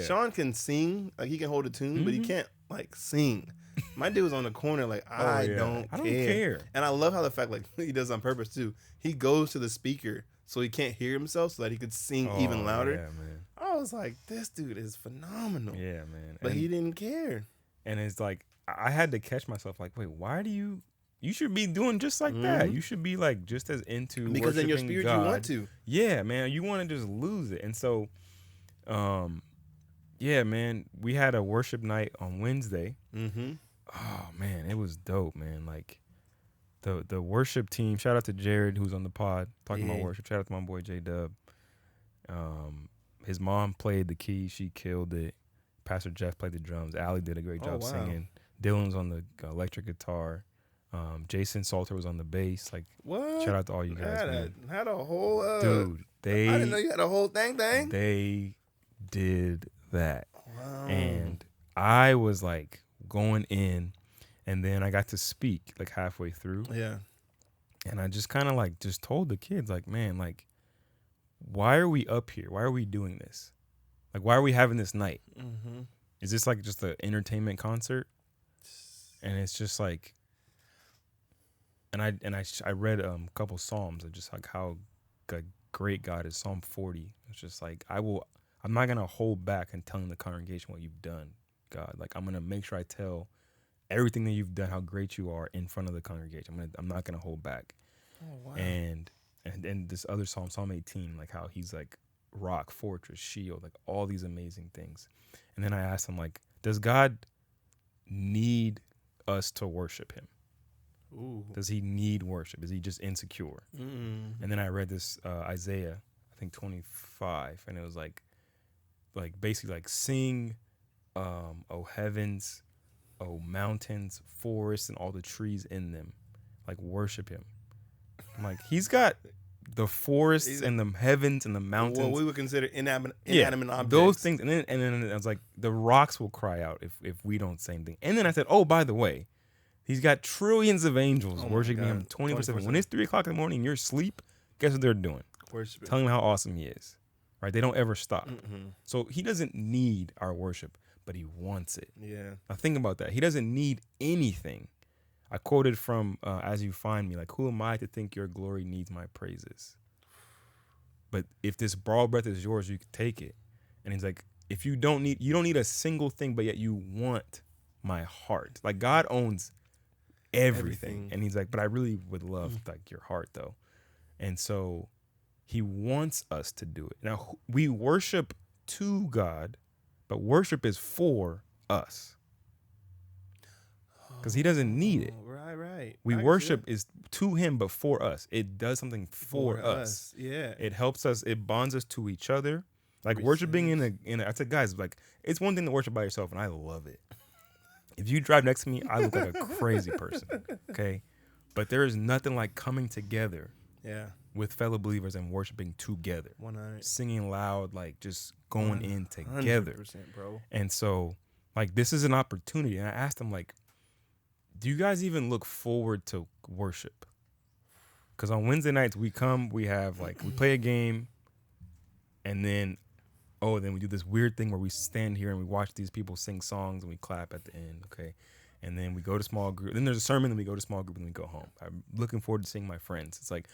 [SPEAKER 4] Sean can sing, like he can hold a tune, but he can't like sing. My dude was on the corner like, I don't care. And I love how the fact like he does on purpose too. He goes to the speaker so he can't hear himself so that he could sing even louder.
[SPEAKER 3] Yeah, man.
[SPEAKER 4] I was like, this dude is phenomenal.
[SPEAKER 3] Yeah, man.
[SPEAKER 4] But he didn't care.
[SPEAKER 3] And it's like, I had to catch myself like, wait, why do you should be doing just like that. You should be like just as into
[SPEAKER 4] because in your spirit
[SPEAKER 3] God.
[SPEAKER 4] You want to.
[SPEAKER 3] Yeah, man. You want to just lose it. And so, yeah, man, we had a worship night on Wednesday. Oh man, it was dope, man. Like the worship team. Shout out to Jared, who's on the pod talking about worship. Shout out to my boy J-Dub. His mom played the keys. She killed it. Pastor Jeff played the drums. Allie did a great job singing. Dylan's on the electric guitar. Jason Salter was on the bass. Like,
[SPEAKER 4] what?
[SPEAKER 3] Shout out to all you guys.
[SPEAKER 4] Had a whole
[SPEAKER 3] dude.
[SPEAKER 4] I didn't know you had a whole thing.
[SPEAKER 3] They did that,
[SPEAKER 4] wow.
[SPEAKER 3] And I was like going in, and then I got to speak like halfway through.
[SPEAKER 4] Yeah,
[SPEAKER 3] and I just kind of like just told the kids like, man, like, why are we up here? Why are we doing this? Like, why are we having this night? Is this like just an entertainment concert? And it's just like, and I read a couple Psalms of just like how great God is. Psalm 40. It's just like, I'm not gonna hold back and telling the congregation what you've done, God. Like, I'm gonna make sure I tell everything that you've done, how great you are in front of the congregation. I'm not gonna hold back.
[SPEAKER 4] Oh wow.
[SPEAKER 3] And this other Psalm, Psalm 18, like how he's like rock, fortress, shield, like all these amazing things. And then I asked him, like, does God need us to worship him?
[SPEAKER 4] Ooh.
[SPEAKER 3] Does he need worship? Is he just insecure? And then I read this Isaiah, I think 25, and it was like basically like, sing, O heavens, O mountains, forests, and all the trees in them, like, worship him. I'm like, he's got the forests and the heavens and the mountains.
[SPEAKER 4] What we would consider inanimate objects.
[SPEAKER 3] Those things. And then I was like, the rocks will cry out if we don't say anything. And then I said, oh, by the way, he's got trillions of angels worshiping him 24/7. When it's 3 o'clock in the morning and you're asleep, guess what they're doing?
[SPEAKER 4] Worshiping.
[SPEAKER 3] Telling him how awesome he is. Right? They don't ever stop. So he doesn't need our worship, but he wants it.
[SPEAKER 4] Yeah.
[SPEAKER 3] Now think about that. He doesn't need anything. I quoted from As You Find Me, like, who am I to think your glory needs my praises? But if this broad breath is yours, you can take it. And he's like, if you don't need a single thing, but yet you want my heart. Like, God owns everything. And he's like, but I really would love like your heart though. And so he wants us to do it. Now we worship to God, but worship is for us. Because he doesn't need it.
[SPEAKER 4] Right.
[SPEAKER 3] We worship is to him, but for us. It does something for us.
[SPEAKER 4] Yeah.
[SPEAKER 3] It helps us. It bonds us to each other. Like, worshiping in a I said, guys, like, it's one thing to worship by yourself, and I love it. If you drive next to me, I look like a crazy person. Okay. But there is nothing like coming together.
[SPEAKER 4] Yeah.
[SPEAKER 3] With fellow believers and worshiping together.
[SPEAKER 4] 100.
[SPEAKER 3] Singing loud, like, just going in together.
[SPEAKER 4] 100%, bro.
[SPEAKER 3] And so, like, this is an opportunity. And I asked him, like, do you guys even look forward to worship? Because on Wednesday nights we have we play a game, and then we do this weird thing where we stand here and we watch these people sing songs and we clap at the end, okay? And then we go to small group. Then there's a sermon, and we go to small group, and we go home. I'm looking forward to seeing my friends. It's like,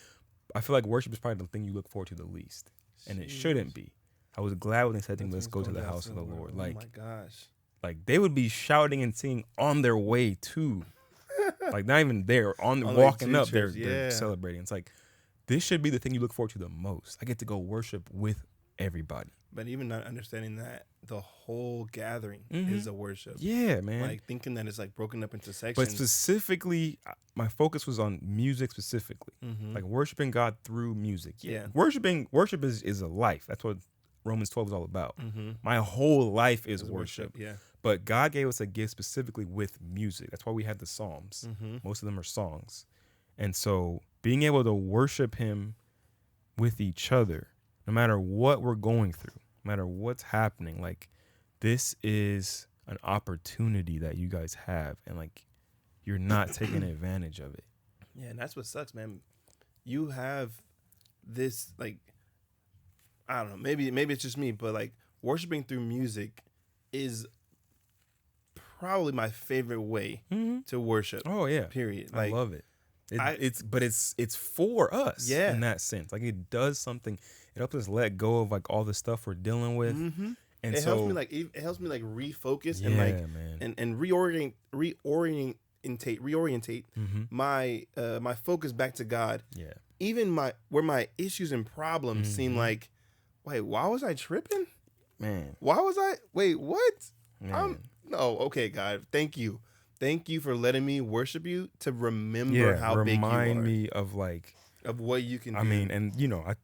[SPEAKER 3] I feel like worship is probably the thing you look forward to the least, and it shouldn't be. I was glad when they said, "Let's go to the house of the Lord." Like,
[SPEAKER 4] oh my gosh,
[SPEAKER 3] like they would be shouting and singing on their way to, like not even there, on walking up, they're celebrating. It's like, this should be the thing you look forward to the most. I get to go worship with everybody.
[SPEAKER 4] But even not understanding that the whole gathering is a worship.
[SPEAKER 3] Yeah, man.
[SPEAKER 4] Like thinking that it's like broken up into sections.
[SPEAKER 3] But specifically, my focus was on music specifically. Like worshiping God through music.
[SPEAKER 4] Yeah.
[SPEAKER 3] Worship is a life. That's what Romans 12 is all about. My whole life is worship.
[SPEAKER 4] Yeah.
[SPEAKER 3] But God gave us a gift specifically with music. That's why we had the Psalms. Most of them are songs. And so being able to worship him with each other, no matter what we're going through, no matter what's happening, like this is an opportunity that you guys have, and like you're not taking advantage of it.
[SPEAKER 4] Yeah, and that's what sucks, man. You have this, like, I don't know, maybe it's just me, but like worshiping through music is probably my favorite way to worship.
[SPEAKER 3] Oh yeah,
[SPEAKER 4] period.
[SPEAKER 3] Like, I love it. It's for us.
[SPEAKER 4] Yeah.
[SPEAKER 3] In that sense, like it does something. It helps us let go of like all the stuff we're dealing with, and
[SPEAKER 4] it helps me like refocus and like and reorientate my my focus back to God.
[SPEAKER 3] Yeah.
[SPEAKER 4] Even where my issues and problems seem like, wait, why was I tripping?
[SPEAKER 3] Man.
[SPEAKER 4] Why was I? Wait, what?
[SPEAKER 3] Man.
[SPEAKER 4] No, okay, God, thank you. Thank you for letting me worship you to remember how big you are.
[SPEAKER 3] Remind me of like
[SPEAKER 4] of what you can do.
[SPEAKER 3] I mean, and you know, I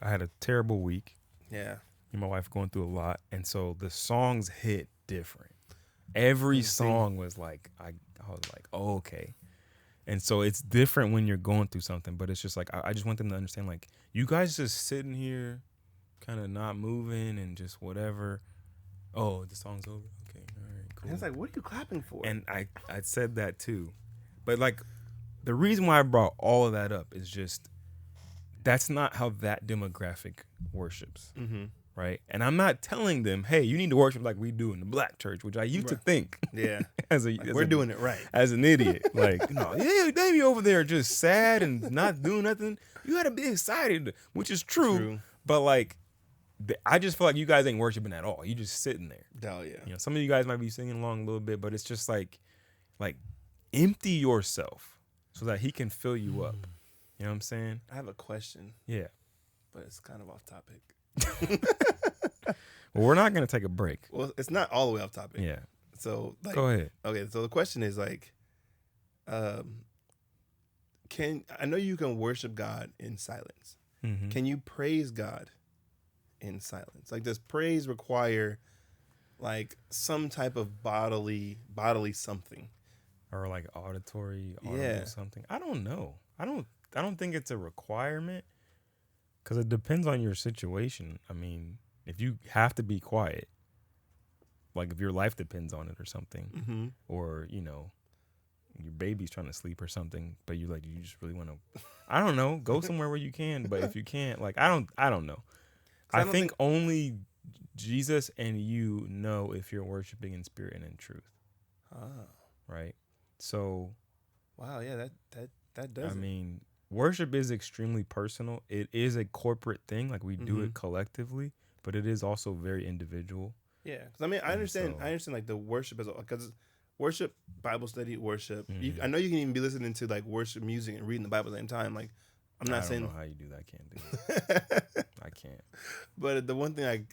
[SPEAKER 3] had a terrible week.
[SPEAKER 4] Yeah.
[SPEAKER 3] And my wife going through a lot, and so the songs hit different. Every song was like I was like, oh, okay. And so it's different when you're going through something, but it's just like I just want them to understand, like, you guys just sitting here kind of not moving and just whatever. Oh, the song's over. Okay, all right, cool.
[SPEAKER 4] And it's like, what are you clapping for?
[SPEAKER 3] And I said that too. But like the reason why I brought all of that up is just that's not how that demographic worships. Right? And I'm not telling them, hey, you need to worship like we do in the black church, which I used to think.
[SPEAKER 4] Yeah.
[SPEAKER 3] We're
[SPEAKER 4] doing it right.
[SPEAKER 3] As an idiot. Like, no, yeah, they be over there just sad and not doing nothing. You got to be excited, which is true. But like, I just feel like you guys ain't worshiping at all. You just sitting there.
[SPEAKER 4] Oh, yeah.
[SPEAKER 3] You know, some of you guys might be singing along a little bit, but it's just like empty yourself so that he can fill you up. You know what I'm saying?
[SPEAKER 4] I have a question.
[SPEAKER 3] Yeah.
[SPEAKER 4] But it's kind of off topic.
[SPEAKER 3] Well, we're not going to take a break.
[SPEAKER 4] Well, it's not all the way off topic.
[SPEAKER 3] Yeah.
[SPEAKER 4] So, like,
[SPEAKER 3] go ahead.
[SPEAKER 4] Okay, so the question is like, I know you can worship God in silence. Can you praise God in silence? Like, does praise require like some type of bodily something,
[SPEAKER 3] or like auditory something? I don't know. I don't think it's a requirement, because it depends on your situation. I mean, if you have to be quiet, like if your life depends on it or something, or, you know, your baby's trying to sleep or something, but you just really want to, I don't know, go somewhere where you can. But if you can't, like, I don't know. I think only Jesus and you know if you're worshiping in spirit and in truth. Right? So.
[SPEAKER 4] Wow. Yeah. That does.
[SPEAKER 3] I mean, worship is extremely personal. It is a corporate thing. Like, we do it collectively, but it is also very individual.
[SPEAKER 4] Yeah. Because I mean, I understand like the worship as because worship, Bible study, worship. I know you can even be listening to like worship music and reading the Bible at the same time. Like, I'm not saying.
[SPEAKER 3] I don't know how you do that. I can't do it. I can't.
[SPEAKER 4] But the one thing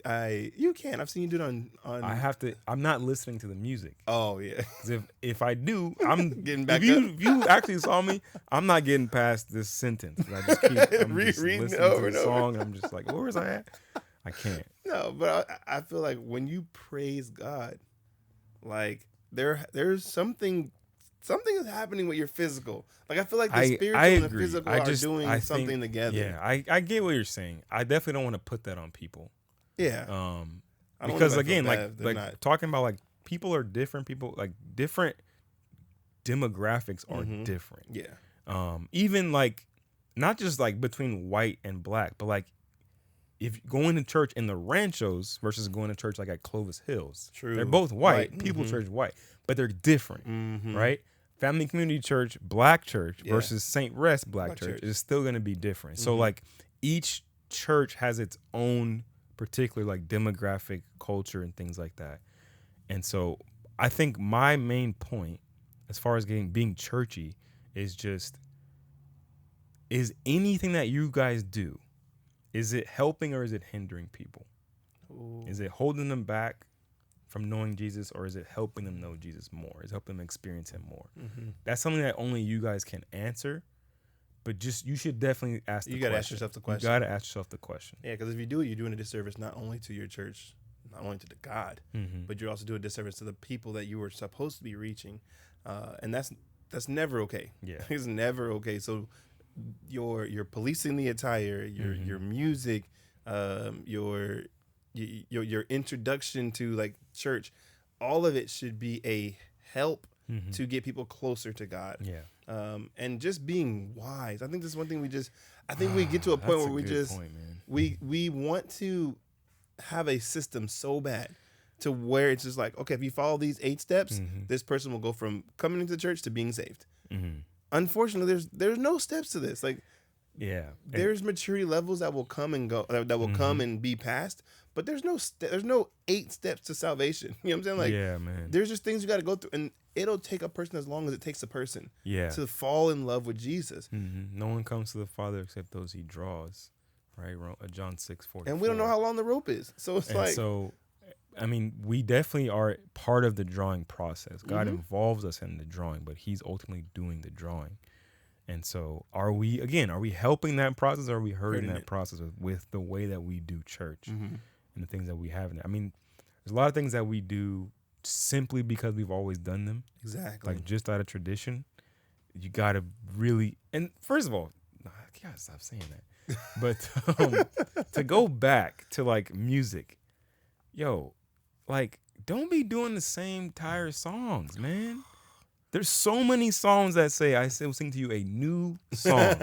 [SPEAKER 4] you can. I've seen you do it on.
[SPEAKER 3] I have to. I'm not listening to the music.
[SPEAKER 4] Oh yeah.
[SPEAKER 3] If I do, I'm
[SPEAKER 4] getting back.
[SPEAKER 3] If you actually saw me, I'm not getting past this sentence. I just keep listening to the song, and I'm just like, where was I at? I can't.
[SPEAKER 4] No, but I feel like when you praise God, like there's something is happening with your physical. Like, I feel like the spiritual and the physical are doing something together.
[SPEAKER 3] Yeah, I get what you're saying. I definitely don't want to put that on people.
[SPEAKER 4] Yeah.
[SPEAKER 3] Because again, like talking about like people are different. People like different demographics are
[SPEAKER 4] Mhm.
[SPEAKER 3] different.
[SPEAKER 4] Yeah.
[SPEAKER 3] Even like not just like between white and black, but like if going to church in the ranchos versus going to church like at Clovis Hills.
[SPEAKER 4] True.
[SPEAKER 3] They're both white.
[SPEAKER 4] Right.
[SPEAKER 3] People
[SPEAKER 4] Mhm.
[SPEAKER 3] church white, but they're different,
[SPEAKER 4] Mhm.
[SPEAKER 3] right? Family Community Church, black church
[SPEAKER 4] Yeah.
[SPEAKER 3] versus St. Rest black
[SPEAKER 4] Black
[SPEAKER 3] church
[SPEAKER 4] church.
[SPEAKER 3] is still going to be different. So
[SPEAKER 4] Mhm.
[SPEAKER 3] like each church has its own particular like demographic culture and things like that. And so I think my main point as far as being churchy is just, is anything that you guys do, is it helping or is it hindering people?
[SPEAKER 4] Ooh.
[SPEAKER 3] Is it holding them back from knowing Jesus, or is it helping them know Jesus more? Is it helping them experience him more?
[SPEAKER 4] Mhm.
[SPEAKER 3] That's something that only you guys can answer, but just you should definitely ask the
[SPEAKER 4] You
[SPEAKER 3] question.
[SPEAKER 4] gotta ask yourself the question.
[SPEAKER 3] You got to ask yourself the question.
[SPEAKER 4] Yeah, because if you do it, you're doing a disservice not only to your church, not only to the God,
[SPEAKER 3] Mm-hmm.
[SPEAKER 4] but you're also doing a disservice to the people that you were supposed to be reaching, and that's never okay.
[SPEAKER 3] Yeah.
[SPEAKER 4] It's never okay. So you're policing the attire,
[SPEAKER 3] Mhm.
[SPEAKER 4] your music, your introduction to like church, all of it should be a help
[SPEAKER 3] Mm-hmm.
[SPEAKER 4] to get people closer to God.
[SPEAKER 3] Yeah.
[SPEAKER 4] And just being wise. I think this is one thing we get to a point
[SPEAKER 3] That's
[SPEAKER 4] where we
[SPEAKER 3] good
[SPEAKER 4] just
[SPEAKER 3] point, man.
[SPEAKER 4] we want to have a system so bad to where it's just like, okay, if you follow these 8 steps,
[SPEAKER 3] Mhm.
[SPEAKER 4] this person will go from coming into church to being saved.
[SPEAKER 3] Mm-hmm.
[SPEAKER 4] Unfortunately, there's no steps to this. Like
[SPEAKER 3] Yeah.
[SPEAKER 4] there's maturity levels that will come and go, that will come and be passed, but there's no 8 steps to salvation. You know what I'm saying? Like
[SPEAKER 3] yeah, man.
[SPEAKER 4] there's just things you got to go through, and it'll take a person as long as it takes a person
[SPEAKER 3] Yeah.
[SPEAKER 4] to fall in love with Jesus.
[SPEAKER 3] Mm-hmm. No one comes to the Father except those he draws, right? John 6:44.
[SPEAKER 4] And we don't know how long the rope is, so it's
[SPEAKER 3] And
[SPEAKER 4] like
[SPEAKER 3] so, I mean, we definitely are part of the drawing process. God
[SPEAKER 4] Mhm.
[SPEAKER 3] involves us in the drawing, but he's ultimately doing the drawing. And so are we helping that process, or are we hurting that
[SPEAKER 4] it.
[SPEAKER 3] process with the way that we do church
[SPEAKER 4] Mhm.
[SPEAKER 3] and the things that we have in it? I mean, there's a lot of things that we do simply because we've always done them,
[SPEAKER 4] Exactly.
[SPEAKER 3] like just out of tradition. You got to really, and first of all, I gotta stop saying that. But to go back to like music, yo, like don't be doing the same tired songs, man. There's so many songs that say, I will sing to you a new song.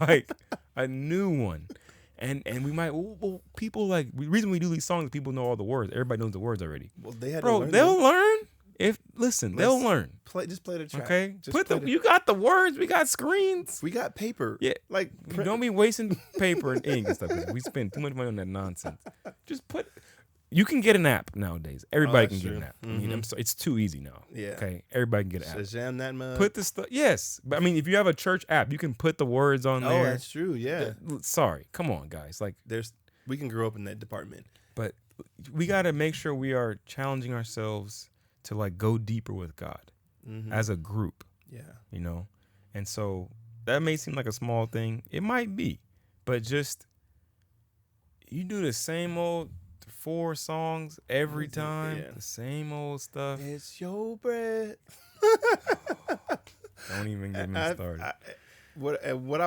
[SPEAKER 3] Like a new one. And we might, well, people like, the reason we do these songs, people know all the words. Everybody knows the words already.
[SPEAKER 4] Well, they had to
[SPEAKER 3] Bro,
[SPEAKER 4] learn
[SPEAKER 3] they'll
[SPEAKER 4] them.
[SPEAKER 3] learn. They'll learn.
[SPEAKER 4] Just play the track.
[SPEAKER 3] Okay?
[SPEAKER 4] Just play
[SPEAKER 3] You got the words, we got screens.
[SPEAKER 4] we got paper.
[SPEAKER 3] Yeah.
[SPEAKER 4] Like
[SPEAKER 3] Don't be wasting paper and ink and stuff. 'Cause we spend too much money on that nonsense. Just you can get an app nowadays. Everybody can
[SPEAKER 4] that's
[SPEAKER 3] get
[SPEAKER 4] true.
[SPEAKER 3] an app. I mean, it's too easy now.
[SPEAKER 4] Yeah.
[SPEAKER 3] Okay. Everybody can get an app.
[SPEAKER 4] Shazam that mug.
[SPEAKER 3] Put the stuff. Yes, but I mean, if you have a church app, you can put the words on
[SPEAKER 4] Oh,
[SPEAKER 3] there.
[SPEAKER 4] that's true. Yeah.
[SPEAKER 3] Sorry, come on, guys. Like,
[SPEAKER 4] We can grow up in that department.
[SPEAKER 3] but we got to make sure we are challenging ourselves to like go deeper with God
[SPEAKER 4] Mhm.
[SPEAKER 3] as a group.
[SPEAKER 4] Yeah.
[SPEAKER 3] You know, and so that may seem like a small thing. It might be, but just you do the same old 4 songs every time,
[SPEAKER 4] Yeah.
[SPEAKER 3] the same old stuff.
[SPEAKER 4] It's your bread.
[SPEAKER 3] Don't even get me started.
[SPEAKER 4] What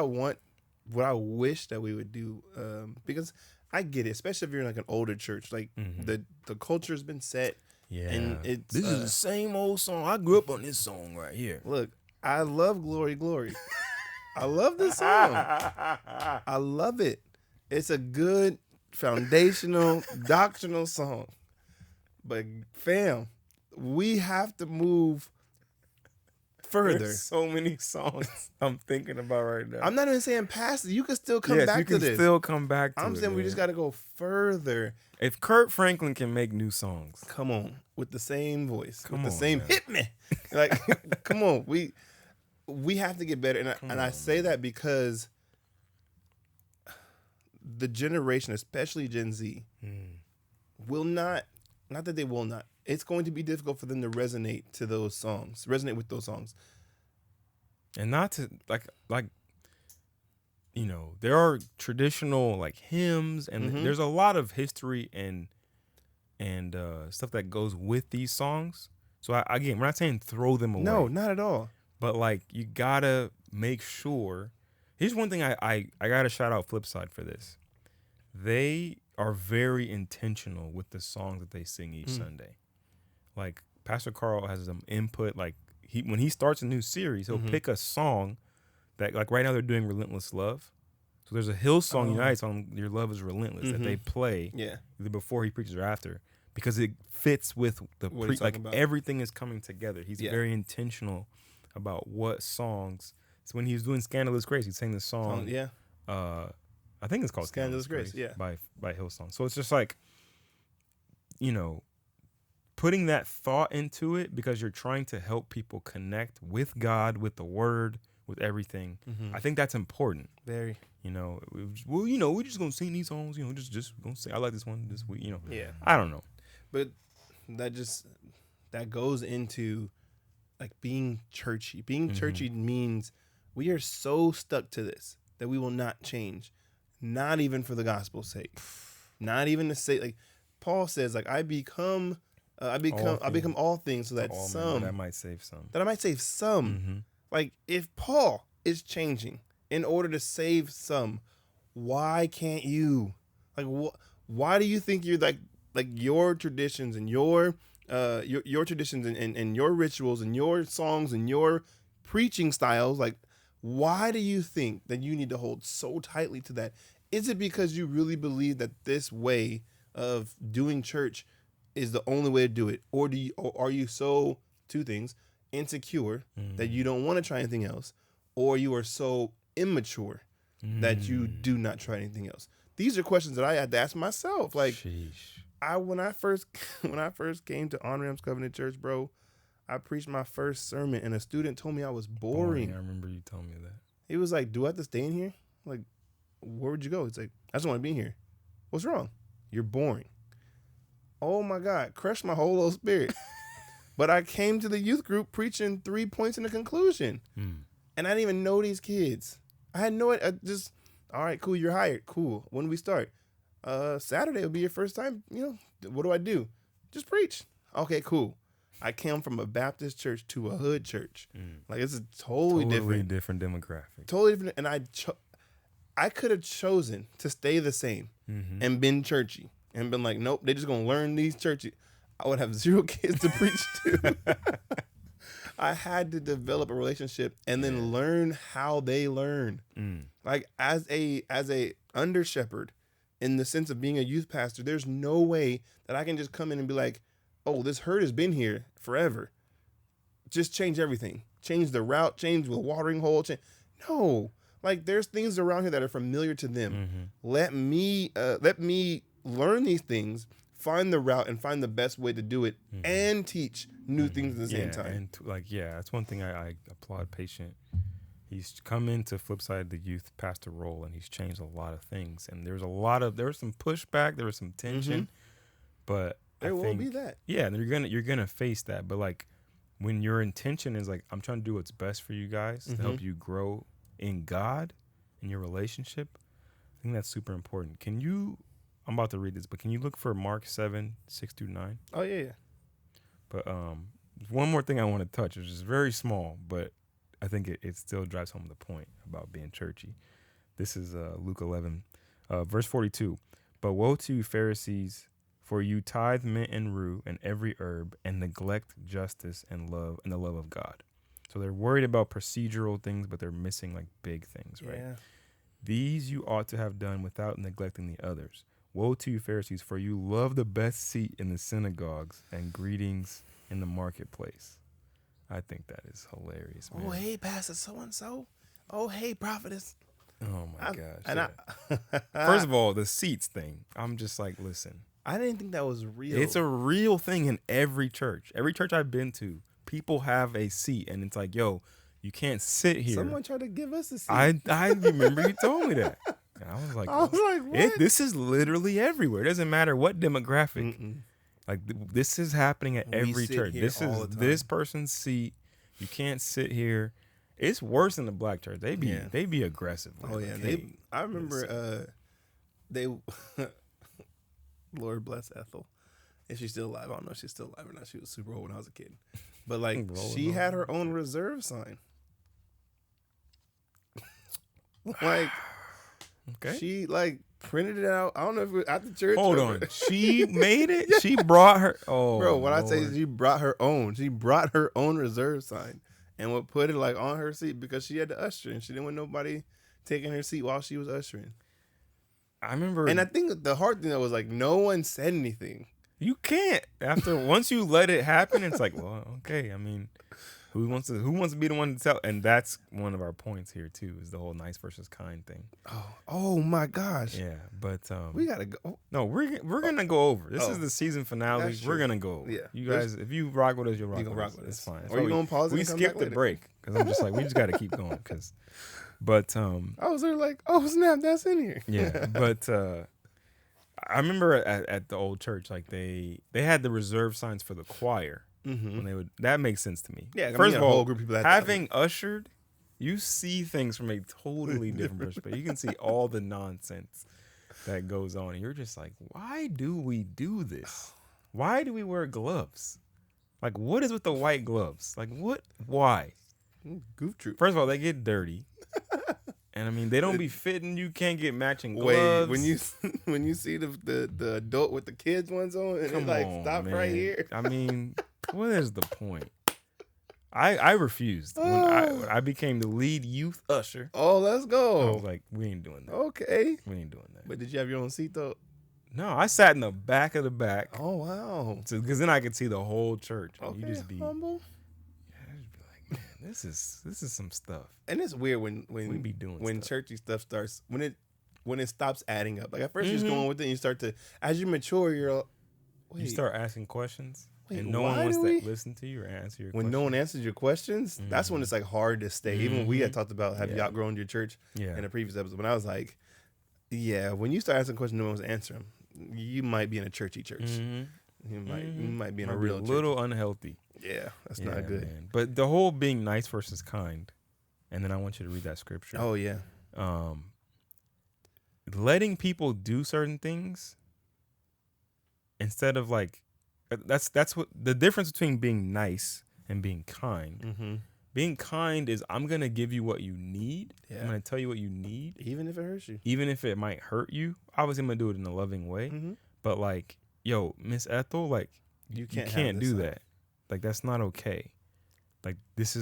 [SPEAKER 4] I wish that we would do, because I get it, especially if you're in like an older church, like
[SPEAKER 3] Mhm.
[SPEAKER 4] the culture's been set.
[SPEAKER 3] Yeah,
[SPEAKER 4] And it's,
[SPEAKER 3] this is the same old song. I grew up on this song right here.
[SPEAKER 4] Look, I love Glory, Glory. I love this song. I love it. It's a good foundational, doctrinal song. But fam, we have to move further.
[SPEAKER 3] There's so many songs I'm thinking about right now.
[SPEAKER 4] I'm not even saying past it. You can still come
[SPEAKER 3] yes,
[SPEAKER 4] back
[SPEAKER 3] you can
[SPEAKER 4] to this.
[SPEAKER 3] still come back to
[SPEAKER 4] I'm
[SPEAKER 3] it,
[SPEAKER 4] saying we
[SPEAKER 3] man.
[SPEAKER 4] just got to go further.
[SPEAKER 3] If Kurt Franklin can make new songs,
[SPEAKER 4] Come on, with the same voice,
[SPEAKER 3] Come
[SPEAKER 4] with the
[SPEAKER 3] on,
[SPEAKER 4] same
[SPEAKER 3] man.
[SPEAKER 4] hit me. Like, come on, we have to get better, and I say that because the generation, especially Gen Z, will not that they will not. It's going to be difficult for them to resonate with those songs.
[SPEAKER 3] and not to like you know, there are traditional like hymns, and
[SPEAKER 4] Mhm.
[SPEAKER 3] there's a lot of history and stuff that goes with these songs. So again, we're not saying throw them away.
[SPEAKER 4] No, not at all.
[SPEAKER 3] But like you gotta make sure. Here's one thing I gotta shout out Flipside for this. They are very intentional with the songs that they sing each Sunday. Like Pastor Carl has some input. Like when he starts a new series, he'll pick a song that, like right now they're doing Relentless Love. So there's a Hillsong United song, Your Love is Relentless, that they play either before he preaches or after, because it fits with the like about. Everything is coming together. He's very intentional about what songs. So when he was doing Scandalous Grace, he sang this song. I think it's called Scandalous Grace by Hillsong. So it's just like, you know, putting that thought into it because you're trying to help people connect with God, with the Word, with everything. I think that's important.
[SPEAKER 4] Very.
[SPEAKER 3] You know, we're just gonna sing these songs. You know, just gonna sing. I like this one this week. You know,
[SPEAKER 4] yeah.
[SPEAKER 3] I don't know,
[SPEAKER 4] but that goes into like being churchy. Being churchy means we are so stuck to this that we will not change, not even for the gospel's sake, not even to say like Paul says like I become all things so that
[SPEAKER 3] that I might save some.
[SPEAKER 4] Like if Paul is changing in order to save some, why can't you? Like why do you think you're like your traditions and your traditions and your rituals and your songs and your preaching styles, like why do you think that you need to hold so tightly to that? Is it because you really believe that this way of doing church is the only way to do it? Or are you so, two things, insecure that you don't want to try anything else? Or you are so immature that you do not try anything else? These are questions that I had to ask myself. Like,
[SPEAKER 3] sheesh.
[SPEAKER 4] When I first came to On Ramps Covenant Church, bro, I preached my first sermon and a student told me I was boring.
[SPEAKER 3] I remember you telling me that.
[SPEAKER 4] He was like, "Do I have to stay in here? Like, where would you go?" He's like, "I just want to be here." What's wrong? You're boring. Oh my God, crushed my whole little spirit. But I came to the youth group preaching 3 points in the conclusion. And I didn't even know these kids. I had no idea. All right, cool, you're hired. Cool. When do we start? Saturday will be your first time. You know, what do I do? Just preach. Okay, cool. I came from a Baptist church to a hood church. Like, it's a totally
[SPEAKER 3] different demographic.
[SPEAKER 4] Totally different. And I could have chosen to stay the same and been churchy and been like, nope, they're just going to learn these churchy. I would have 0 kids to preach to. I had to develop a relationship and then learn how they learn. Like as a under shepherd, in the sense of being a youth pastor, there's no way that I can just come in and be like, oh, this herd has been here forever. Just change everything. Change the route, change the watering hole. No. Like there's things around here that are familiar to them. Let me learn these things, find the route, and find the best way to do it, and teach new things at the same time.
[SPEAKER 3] And that's one thing I applaud Patient. He's come into Flipside, the youth pastor role, and he's changed a lot of things. And there was some pushback, there was some tension, but
[SPEAKER 4] there will be that.
[SPEAKER 3] Yeah, and you're gonna face that. But like when your intention is like, I'm trying to do what's best for you guys to help you grow in God, in your relationship, I think that's super important. I'm about to read this, but can you look for Mark 7:6-9?
[SPEAKER 4] Oh, yeah.
[SPEAKER 3] But one more thing I want to touch, which is very small, but I think it still drives home the point about being churchy. This is Luke 11, verse 42. But woe to you, Pharisees, for you tithe mint and rue and every herb and neglect justice and love and the love of God. So they're worried about procedural things, but they're missing like big things, right?
[SPEAKER 4] Yeah.
[SPEAKER 3] These you ought to have done without neglecting the others. Woe to you, Pharisees, for you love the best seat in the synagogues and greetings in the marketplace. I think that is hilarious, man.
[SPEAKER 4] Oh, hey, Pastor so-and-so. Oh, hey, prophetess.
[SPEAKER 3] Oh, my gosh. First of all, the seats thing, I'm just like, listen.
[SPEAKER 4] I didn't think that was real.
[SPEAKER 3] It's a real thing in every church. Every church I've been to, people have a seat, and it's like, yo, you can't sit here.
[SPEAKER 4] Someone tried to give us a seat.
[SPEAKER 3] I remember you told me that. And I was like,
[SPEAKER 4] what?
[SPEAKER 3] This is literally everywhere. It doesn't matter what demographic. Like, this is happening at every church. This is this person's seat. You can't sit here. It's worse in the black church. They be aggressive.
[SPEAKER 4] Oh, yeah. I remember Lord bless Ethel. If she's still alive, I don't know if she's still alive or not. She was super old when I was a kid. But, like, she had her own reserve sign. Like,
[SPEAKER 3] okay.
[SPEAKER 4] she, like, printed it out. I don't know if it was at the church.
[SPEAKER 3] Hold
[SPEAKER 4] or-
[SPEAKER 3] on. She made it? She brought her. Oh,
[SPEAKER 4] Bro, when I say
[SPEAKER 3] Lord.
[SPEAKER 4] she brought her own reserve sign and would put it like on her seat because she had to usher and she didn't want nobody taking her seat while she was ushering.
[SPEAKER 3] I remember.
[SPEAKER 4] And I think the hard thing that was like no one said anything.
[SPEAKER 3] You can't. Once you let it happen, it's like, well, okay. I mean, who wants to be the one to tell? And that's one of our points here too, is the whole nice versus kind thing.
[SPEAKER 4] Oh my gosh.
[SPEAKER 3] Yeah, but
[SPEAKER 4] We gotta go.
[SPEAKER 3] no, we're gonna go over. This
[SPEAKER 4] Oh,
[SPEAKER 3] is the season finale.
[SPEAKER 4] that's
[SPEAKER 3] We're
[SPEAKER 4] true.
[SPEAKER 3] gonna go over.
[SPEAKER 4] Yeah.
[SPEAKER 3] You guys, if you rock with us, you'll rock
[SPEAKER 4] gonna
[SPEAKER 3] with
[SPEAKER 4] rock
[SPEAKER 3] us.
[SPEAKER 4] with
[SPEAKER 3] It's
[SPEAKER 4] us.
[SPEAKER 3] fine. That's
[SPEAKER 4] Or
[SPEAKER 3] why
[SPEAKER 4] you gonna pause it
[SPEAKER 3] We
[SPEAKER 4] and come
[SPEAKER 3] skipped
[SPEAKER 4] back
[SPEAKER 3] the
[SPEAKER 4] later.
[SPEAKER 3] break because I'm just like, we just got to keep going. But
[SPEAKER 4] I was there like, oh snap, that's in here.
[SPEAKER 3] yeah, but I remember at the old church, like they had the reserve signs for the choir.
[SPEAKER 4] Mm-hmm.
[SPEAKER 3] When they would, that makes sense to me.
[SPEAKER 4] Yeah, I mean,
[SPEAKER 3] First
[SPEAKER 4] you
[SPEAKER 3] of
[SPEAKER 4] got a
[SPEAKER 3] all,
[SPEAKER 4] whole group of people that-
[SPEAKER 3] having ushered, you see things from a totally different perspective. You can see all the nonsense that goes on, and you're just like, why do we do this? Why do we wear gloves? Like, what is with the white gloves? Like, what? Why?
[SPEAKER 4] Goof troop.
[SPEAKER 3] First of all, they get dirty, and I mean, they don't be fitting. You can't get matching gloves.
[SPEAKER 4] Wait, when you see the adult with the kids ones on and
[SPEAKER 3] Come
[SPEAKER 4] it like
[SPEAKER 3] on,
[SPEAKER 4] stop
[SPEAKER 3] man.
[SPEAKER 4] right here.
[SPEAKER 3] I mean, what is the point? I refused. When I became the lead youth usher,
[SPEAKER 4] Oh, let's
[SPEAKER 3] I
[SPEAKER 4] go.
[SPEAKER 3] was like, we ain't doing that.
[SPEAKER 4] Okay.
[SPEAKER 3] We ain't doing that.
[SPEAKER 4] But did you have your own seat though?
[SPEAKER 3] No, I sat in the back of the back
[SPEAKER 4] Oh wow.
[SPEAKER 3] because then I could see the whole church. And
[SPEAKER 4] Okay,
[SPEAKER 3] you just be,
[SPEAKER 4] humble.
[SPEAKER 3] I'd just be like, man, this is some stuff.
[SPEAKER 4] And it's weird when
[SPEAKER 3] We be doing
[SPEAKER 4] when
[SPEAKER 3] stuff.
[SPEAKER 4] churchy stuff starts when it stops adding up. Like at 1st you're just
[SPEAKER 3] Mhm.
[SPEAKER 4] going with it and you start to as you mature you're wait,
[SPEAKER 3] You start asking questions,
[SPEAKER 4] wait,
[SPEAKER 3] and no
[SPEAKER 4] why
[SPEAKER 3] one wants
[SPEAKER 4] do
[SPEAKER 3] to
[SPEAKER 4] we-
[SPEAKER 3] listen to you or answer your
[SPEAKER 4] when
[SPEAKER 3] questions.
[SPEAKER 4] no one answers your questions, that's when it's like hard to stay. Even we had talked about have you
[SPEAKER 3] Yeah.
[SPEAKER 4] outgrown your church
[SPEAKER 3] Yeah.
[SPEAKER 4] in a previous episode. When I was like, yeah, when you start asking questions, no one's answering them. You might be in a churchy church.
[SPEAKER 3] Mhm.
[SPEAKER 4] You might be in
[SPEAKER 3] Might
[SPEAKER 4] a
[SPEAKER 3] be
[SPEAKER 4] real
[SPEAKER 3] a
[SPEAKER 4] church.
[SPEAKER 3] little unhealthy.
[SPEAKER 4] Yeah, that's
[SPEAKER 3] Yeah,
[SPEAKER 4] not good.
[SPEAKER 3] man. But the whole being nice versus kind, and then I want you to read that scripture.
[SPEAKER 4] Oh yeah,
[SPEAKER 3] Letting people do certain things instead of like that's what the difference between being nice and being kind.
[SPEAKER 4] mm-hmm.
[SPEAKER 3] Being kind is I'm gonna give you what you need.
[SPEAKER 4] Yeah.
[SPEAKER 3] I'm gonna tell you what you need,
[SPEAKER 4] Even if it hurts you.
[SPEAKER 3] even if it might hurt you. Obviously, I'm gonna do it in a loving way.
[SPEAKER 4] Mm-hmm.
[SPEAKER 3] But like, yo, Miss Ethel, like
[SPEAKER 4] You
[SPEAKER 3] you
[SPEAKER 4] can't
[SPEAKER 3] can't
[SPEAKER 4] have
[SPEAKER 3] do
[SPEAKER 4] this
[SPEAKER 3] that. Like that's not okay. Like this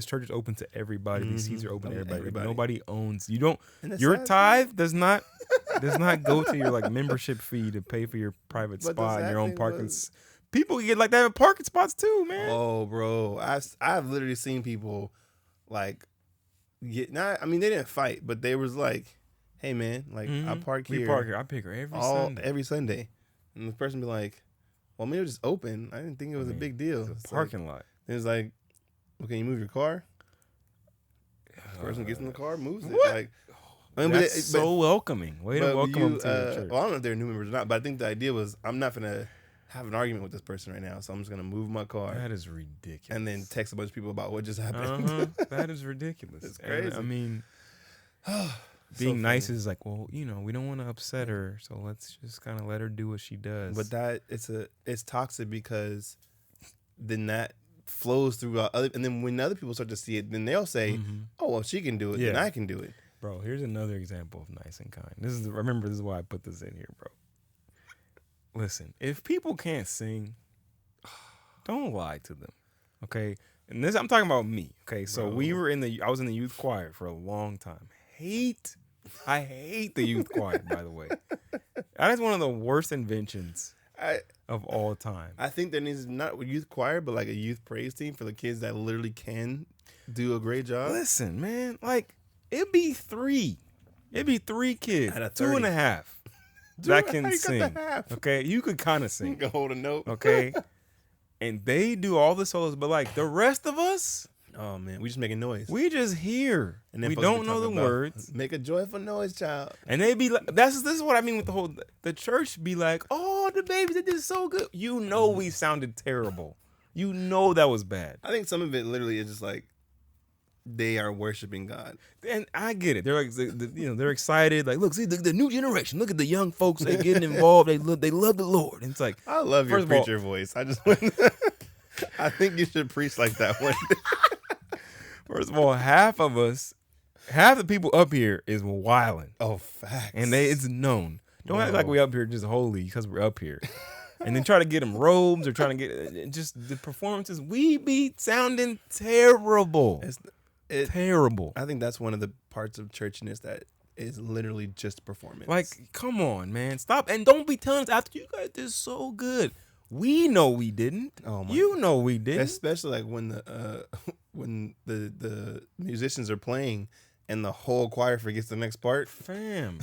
[SPEAKER 3] church is open to everybody. These seats are open to everybody. Like, nobody owns. You don't.
[SPEAKER 4] And the
[SPEAKER 3] Your
[SPEAKER 4] sad
[SPEAKER 3] tithe does not go to your like membership fee to pay for your private
[SPEAKER 4] But the
[SPEAKER 3] spot and
[SPEAKER 4] sad
[SPEAKER 3] your own
[SPEAKER 4] thing
[SPEAKER 3] parking.
[SPEAKER 4] was-
[SPEAKER 3] People get like that in parking spots too, man.
[SPEAKER 4] Oh, bro, I've literally seen people like get not. I mean, they didn't fight, but they was like, "Hey, man, like I park here,
[SPEAKER 3] We park here. I pick her
[SPEAKER 4] every Sunday," and the person be like, "Well, I mean, it was just open. I didn't think it was a big deal."
[SPEAKER 3] It's a
[SPEAKER 4] It's
[SPEAKER 3] parking lot.
[SPEAKER 4] Like, it's like, well, can you move your car? The person gets in the car, moves it.
[SPEAKER 3] what?
[SPEAKER 4] Like, I mean,
[SPEAKER 3] That's so welcoming. Way to
[SPEAKER 4] but
[SPEAKER 3] welcome them to your church.
[SPEAKER 4] well, I don't know if they're new members or not, but I think the idea was I'm not gonna have an argument with this person right now, so I'm just gonna move my car
[SPEAKER 3] That is ridiculous.
[SPEAKER 4] and then text a bunch of people about what just happened.
[SPEAKER 3] That is ridiculous.
[SPEAKER 4] It's
[SPEAKER 3] And,
[SPEAKER 4] crazy.
[SPEAKER 3] I mean,
[SPEAKER 4] So
[SPEAKER 3] being nice
[SPEAKER 4] funny.
[SPEAKER 3] is like, well, you know, we don't want to upset her, so let's just kind of let her do what she does.
[SPEAKER 4] But that it's toxic because then that flows throughout other, and then when other people start to see it, then they'll say, "Oh, well, she can do it, then
[SPEAKER 3] Yeah.
[SPEAKER 4] I can do it."
[SPEAKER 3] Bro, here's another example of nice and kind. Remember, this is why I put this in here, bro. Listen, if people can't sing, don't lie to them, okay? And this, I'm talking about me, okay? So I was in the youth choir for a long time. I hate the youth choir, by the way. That is one of the worst inventions of all time.
[SPEAKER 4] I think there needs not a youth choir, but like a youth praise team for the kids that literally can do a great job.
[SPEAKER 3] Listen, man, like it'd be three kids,
[SPEAKER 4] Out of
[SPEAKER 3] 2.5 that can
[SPEAKER 4] you got the
[SPEAKER 3] sing.
[SPEAKER 4] half.
[SPEAKER 3] Okay, you could kind of
[SPEAKER 4] You
[SPEAKER 3] sing.
[SPEAKER 4] can hold a note.
[SPEAKER 3] Okay, and they do all the solos, but like the rest of us,
[SPEAKER 4] Oh man, we just making noise.
[SPEAKER 3] we just hear.
[SPEAKER 4] And then
[SPEAKER 3] We
[SPEAKER 4] folks be
[SPEAKER 3] don't know the
[SPEAKER 4] talking about,
[SPEAKER 3] words,
[SPEAKER 4] Make a joyful noise, child.
[SPEAKER 3] and they be like, this is what I mean with the church be like, oh, the babies they did so good. You know, we sounded terrible. You know that was bad.
[SPEAKER 4] I think some of it literally is just like they are worshiping God.
[SPEAKER 3] And I get it. They're like, they're excited. Like, look, see the new generation. Look at the young folks. They getting involved. They love the Lord. And it's like,
[SPEAKER 4] I love your
[SPEAKER 3] First of all-
[SPEAKER 4] preacher voice. I just I think you should preach like that one day.
[SPEAKER 3] first of all, half of us half the people up here is wilding.
[SPEAKER 4] Oh, facts.
[SPEAKER 3] And it's known. Don't act like we up here just holy because we're up here. And then try to get them robes or trying to get just the performances. We be sounding terrible. Terrible.
[SPEAKER 4] I think that's one of the parts of churchiness that is literally just performance.
[SPEAKER 3] Like, come on, man. Stop. And don't be telling us after you guys did so good. We know we didn't.
[SPEAKER 4] Oh my
[SPEAKER 3] you know we didn't.
[SPEAKER 4] Especially like when the musicians are playing and the whole choir forgets the next part.
[SPEAKER 3] Fam.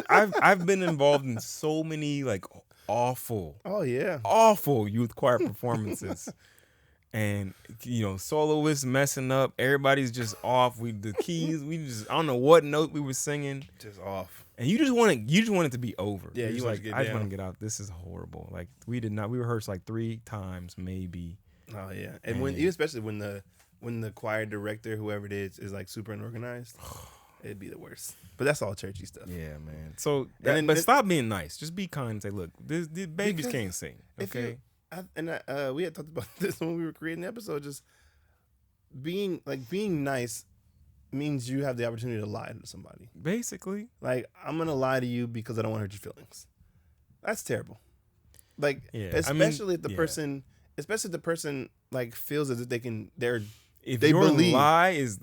[SPEAKER 3] I've been involved in so many like awful youth choir performances. And soloists messing up, everybody's just off. The keys, I don't know what note we were singing,
[SPEAKER 4] just off.
[SPEAKER 3] And you just want it to be over.
[SPEAKER 4] Yeah,
[SPEAKER 3] you like, I just want to get out. This is horrible. Like we rehearsed like 3 times maybe.
[SPEAKER 4] Oh yeah, and especially when the choir director, whoever it is like super unorganized, it'd be the worst. But that's all churchy stuff.
[SPEAKER 3] Yeah, man. So, but stop being nice. Just be kind and say, look, the babies can't sing. Okay.
[SPEAKER 4] We had talked about this when we were creating the episode. Just being nice means you have the opportunity to lie to somebody.
[SPEAKER 3] Basically,
[SPEAKER 4] like I'm gonna lie to you because I don't want to hurt your feelings. That's terrible. Like, especially if the person like feels as if they can.
[SPEAKER 3] If
[SPEAKER 4] they
[SPEAKER 3] your
[SPEAKER 4] believe
[SPEAKER 3] lie is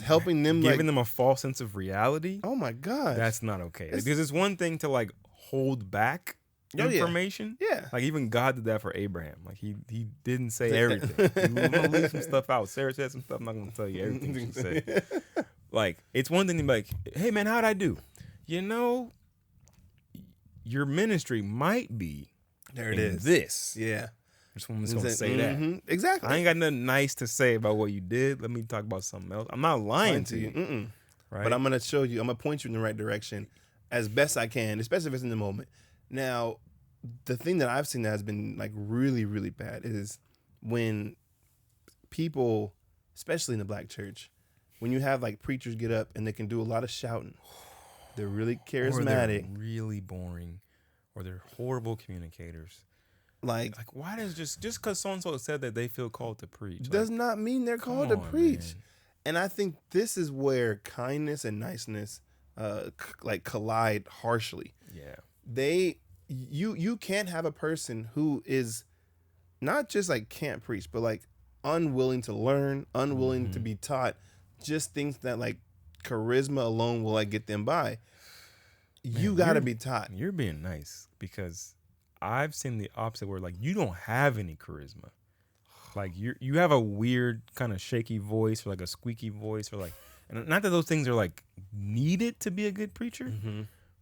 [SPEAKER 4] helping them,
[SPEAKER 3] giving them a false sense of reality.
[SPEAKER 4] Oh my god,
[SPEAKER 3] that's not okay. Because it's one thing to like hold back information.
[SPEAKER 4] Yeah.
[SPEAKER 3] Like even God did that for Abraham. Like he didn't say everything. I'm gonna leave some stuff out. Sarah said some stuff. I'm not gonna tell you everything she said. Like it's one thing to be like, hey man, how'd I do? Your ministry might be this.
[SPEAKER 4] Yeah.
[SPEAKER 3] I just want to say that.
[SPEAKER 4] Exactly.
[SPEAKER 3] I ain't got nothing nice to say about what you did. Let me talk about something else. I'm not lying to you. Right?
[SPEAKER 4] But I'm gonna show you. I'm gonna point you in the right direction as best I can, especially if it's in the moment. Now, the thing that I've seen that has been like really, really bad is when people, especially in the black church, when you have like preachers get up and they can do a lot of shouting, they're really charismatic,
[SPEAKER 3] or they're really boring, or they're horrible communicators. Like why does just because so and so said that they feel called to preach
[SPEAKER 4] does not mean they're called to preach. Man. And I think this is where kindness and niceness collide harshly.
[SPEAKER 3] Yeah.
[SPEAKER 4] You can't have a person who is not just like can't preach, but like unwilling to learn, unwilling to be taught, just thinks that like charisma alone will like get them by. Man, you gotta be taught.
[SPEAKER 3] You're being nice because I've seen the opposite where like you don't have any charisma. Like you have a weird kind of shaky voice or like a squeaky voice or like, and not that those things are like needed to be a good preacher.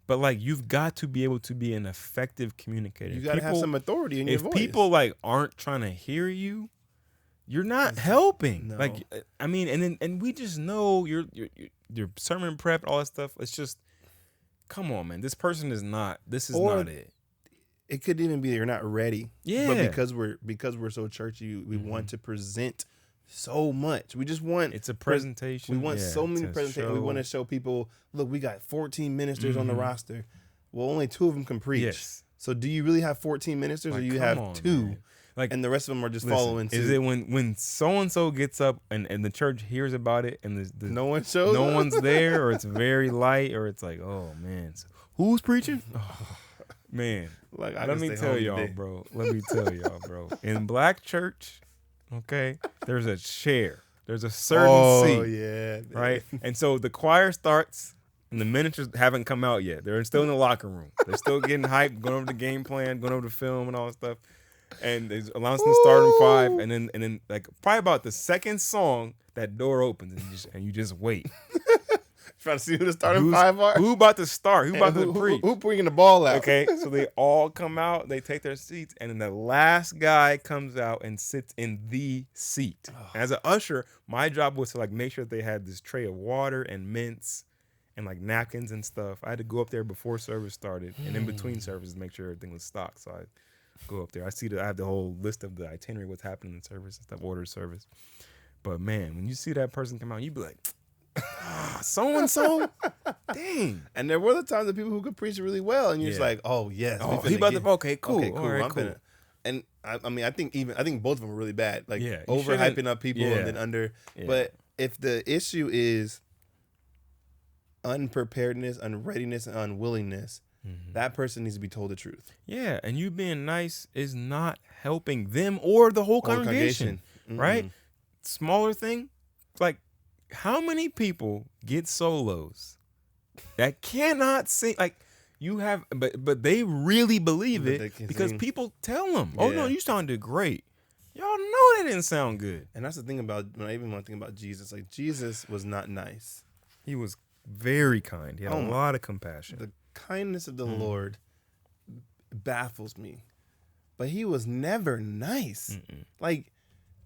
[SPEAKER 3] But like you've got to be able to be an effective communicator.
[SPEAKER 4] You got to have some authority in your voice.
[SPEAKER 3] If people like aren't trying to hear you, you're not helping. No. Like I mean, and we just know your sermon prep, all that stuff. It's just, come on, man. This person is not. This is not it.
[SPEAKER 4] It could even be you're not ready.
[SPEAKER 3] Yeah.
[SPEAKER 4] But because we're so churchy, we want to present so much. We just want
[SPEAKER 3] it's a presentation.
[SPEAKER 4] We want so many presentations. We want to show people, look, we got 14 ministers on the roster. Well, only 2 of them can preach.
[SPEAKER 3] Yes.
[SPEAKER 4] So do you really have 14 ministers, or you have 2? Man. Like, and the rest of them are just following suit?
[SPEAKER 3] Is it when so and so gets up and the church hears about it and
[SPEAKER 4] no one shows?
[SPEAKER 3] No one's there, or it's very light, or it's like, oh man, so who's preaching? Oh, man,
[SPEAKER 4] like
[SPEAKER 3] let me tell y'all, bro. Let me tell y'all, bro. In black church, okay, there's a chair. There's a certain seat. Oh
[SPEAKER 4] yeah,
[SPEAKER 3] right. And so the choir starts. And the ministers haven't come out yet. They're still in the locker room. They're still getting hyped, going over the game plan, going over the film and all that stuff. And they announce them starting 5, and then like probably about the second song, that door opens and you just wait.
[SPEAKER 4] Trying to see who the starting 5 are.
[SPEAKER 3] Who about to start? Who about to preach?
[SPEAKER 4] Who bringing the ball out?
[SPEAKER 3] Okay, so they all come out, they take their seats, and then the last guy comes out and sits in the seat. As an usher, my job was to like make sure that they had this tray of water and mints and like napkins and stuff. I had to go up there before service started and in between services to make sure everything was stocked. So I go up there. I have the whole list of the itinerary, what's happening in service and stuff, order service. But man, when you see that person come out, you be like, so and so, dang.
[SPEAKER 4] And there were the times of people who could preach really well, and you're just like, oh yes,
[SPEAKER 3] he about to. Okay, cool.
[SPEAKER 4] Okay, cool.
[SPEAKER 3] All right, cool.
[SPEAKER 4] And I mean, I think both of them were really bad. Like overhyping up people and then under. Yeah. But if the issue is unpreparedness, unreadiness, and unwillingness, that person needs to be told the truth.
[SPEAKER 3] Yeah, and you being nice is not helping them or the whole congregation, right? Smaller thing, like how many people get solos that cannot sing? Like you have, but they really believe it because people tell them, "Oh no, you sounded great." Y'all know that didn't sound good.
[SPEAKER 4] And that's the thing about when I even want to think about Jesus. Like Jesus was not nice.
[SPEAKER 3] He was very kind. He had a lot of compassion.
[SPEAKER 4] The kindness of the Lord baffles me. But he was never nice. Like,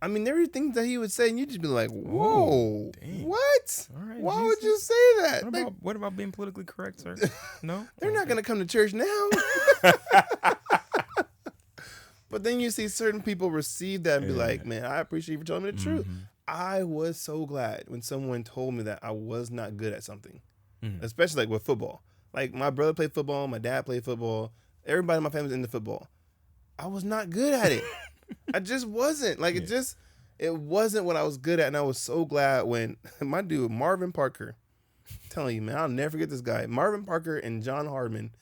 [SPEAKER 4] I mean, there are things that he would say, and you'd just be like, whoa, what?
[SPEAKER 3] All right,
[SPEAKER 4] Why
[SPEAKER 3] Jesus.
[SPEAKER 4] would you say that?
[SPEAKER 3] What about being politically correct, sir? No?
[SPEAKER 4] They're not going to come to church now. But then you see certain people receive that and be like, man, I appreciate you for telling me the truth. I was so glad when someone told me that I was not good at something, especially like with football. Like my brother played football, my dad played football, everybody in my family was into football. I was not good at it. I just wasn't. Like it wasn't what I was good at. And I was so glad when my dude, Marvin Parker, I'm telling you, man, I'll never forget this guy. Marvin Parker and John Hardman,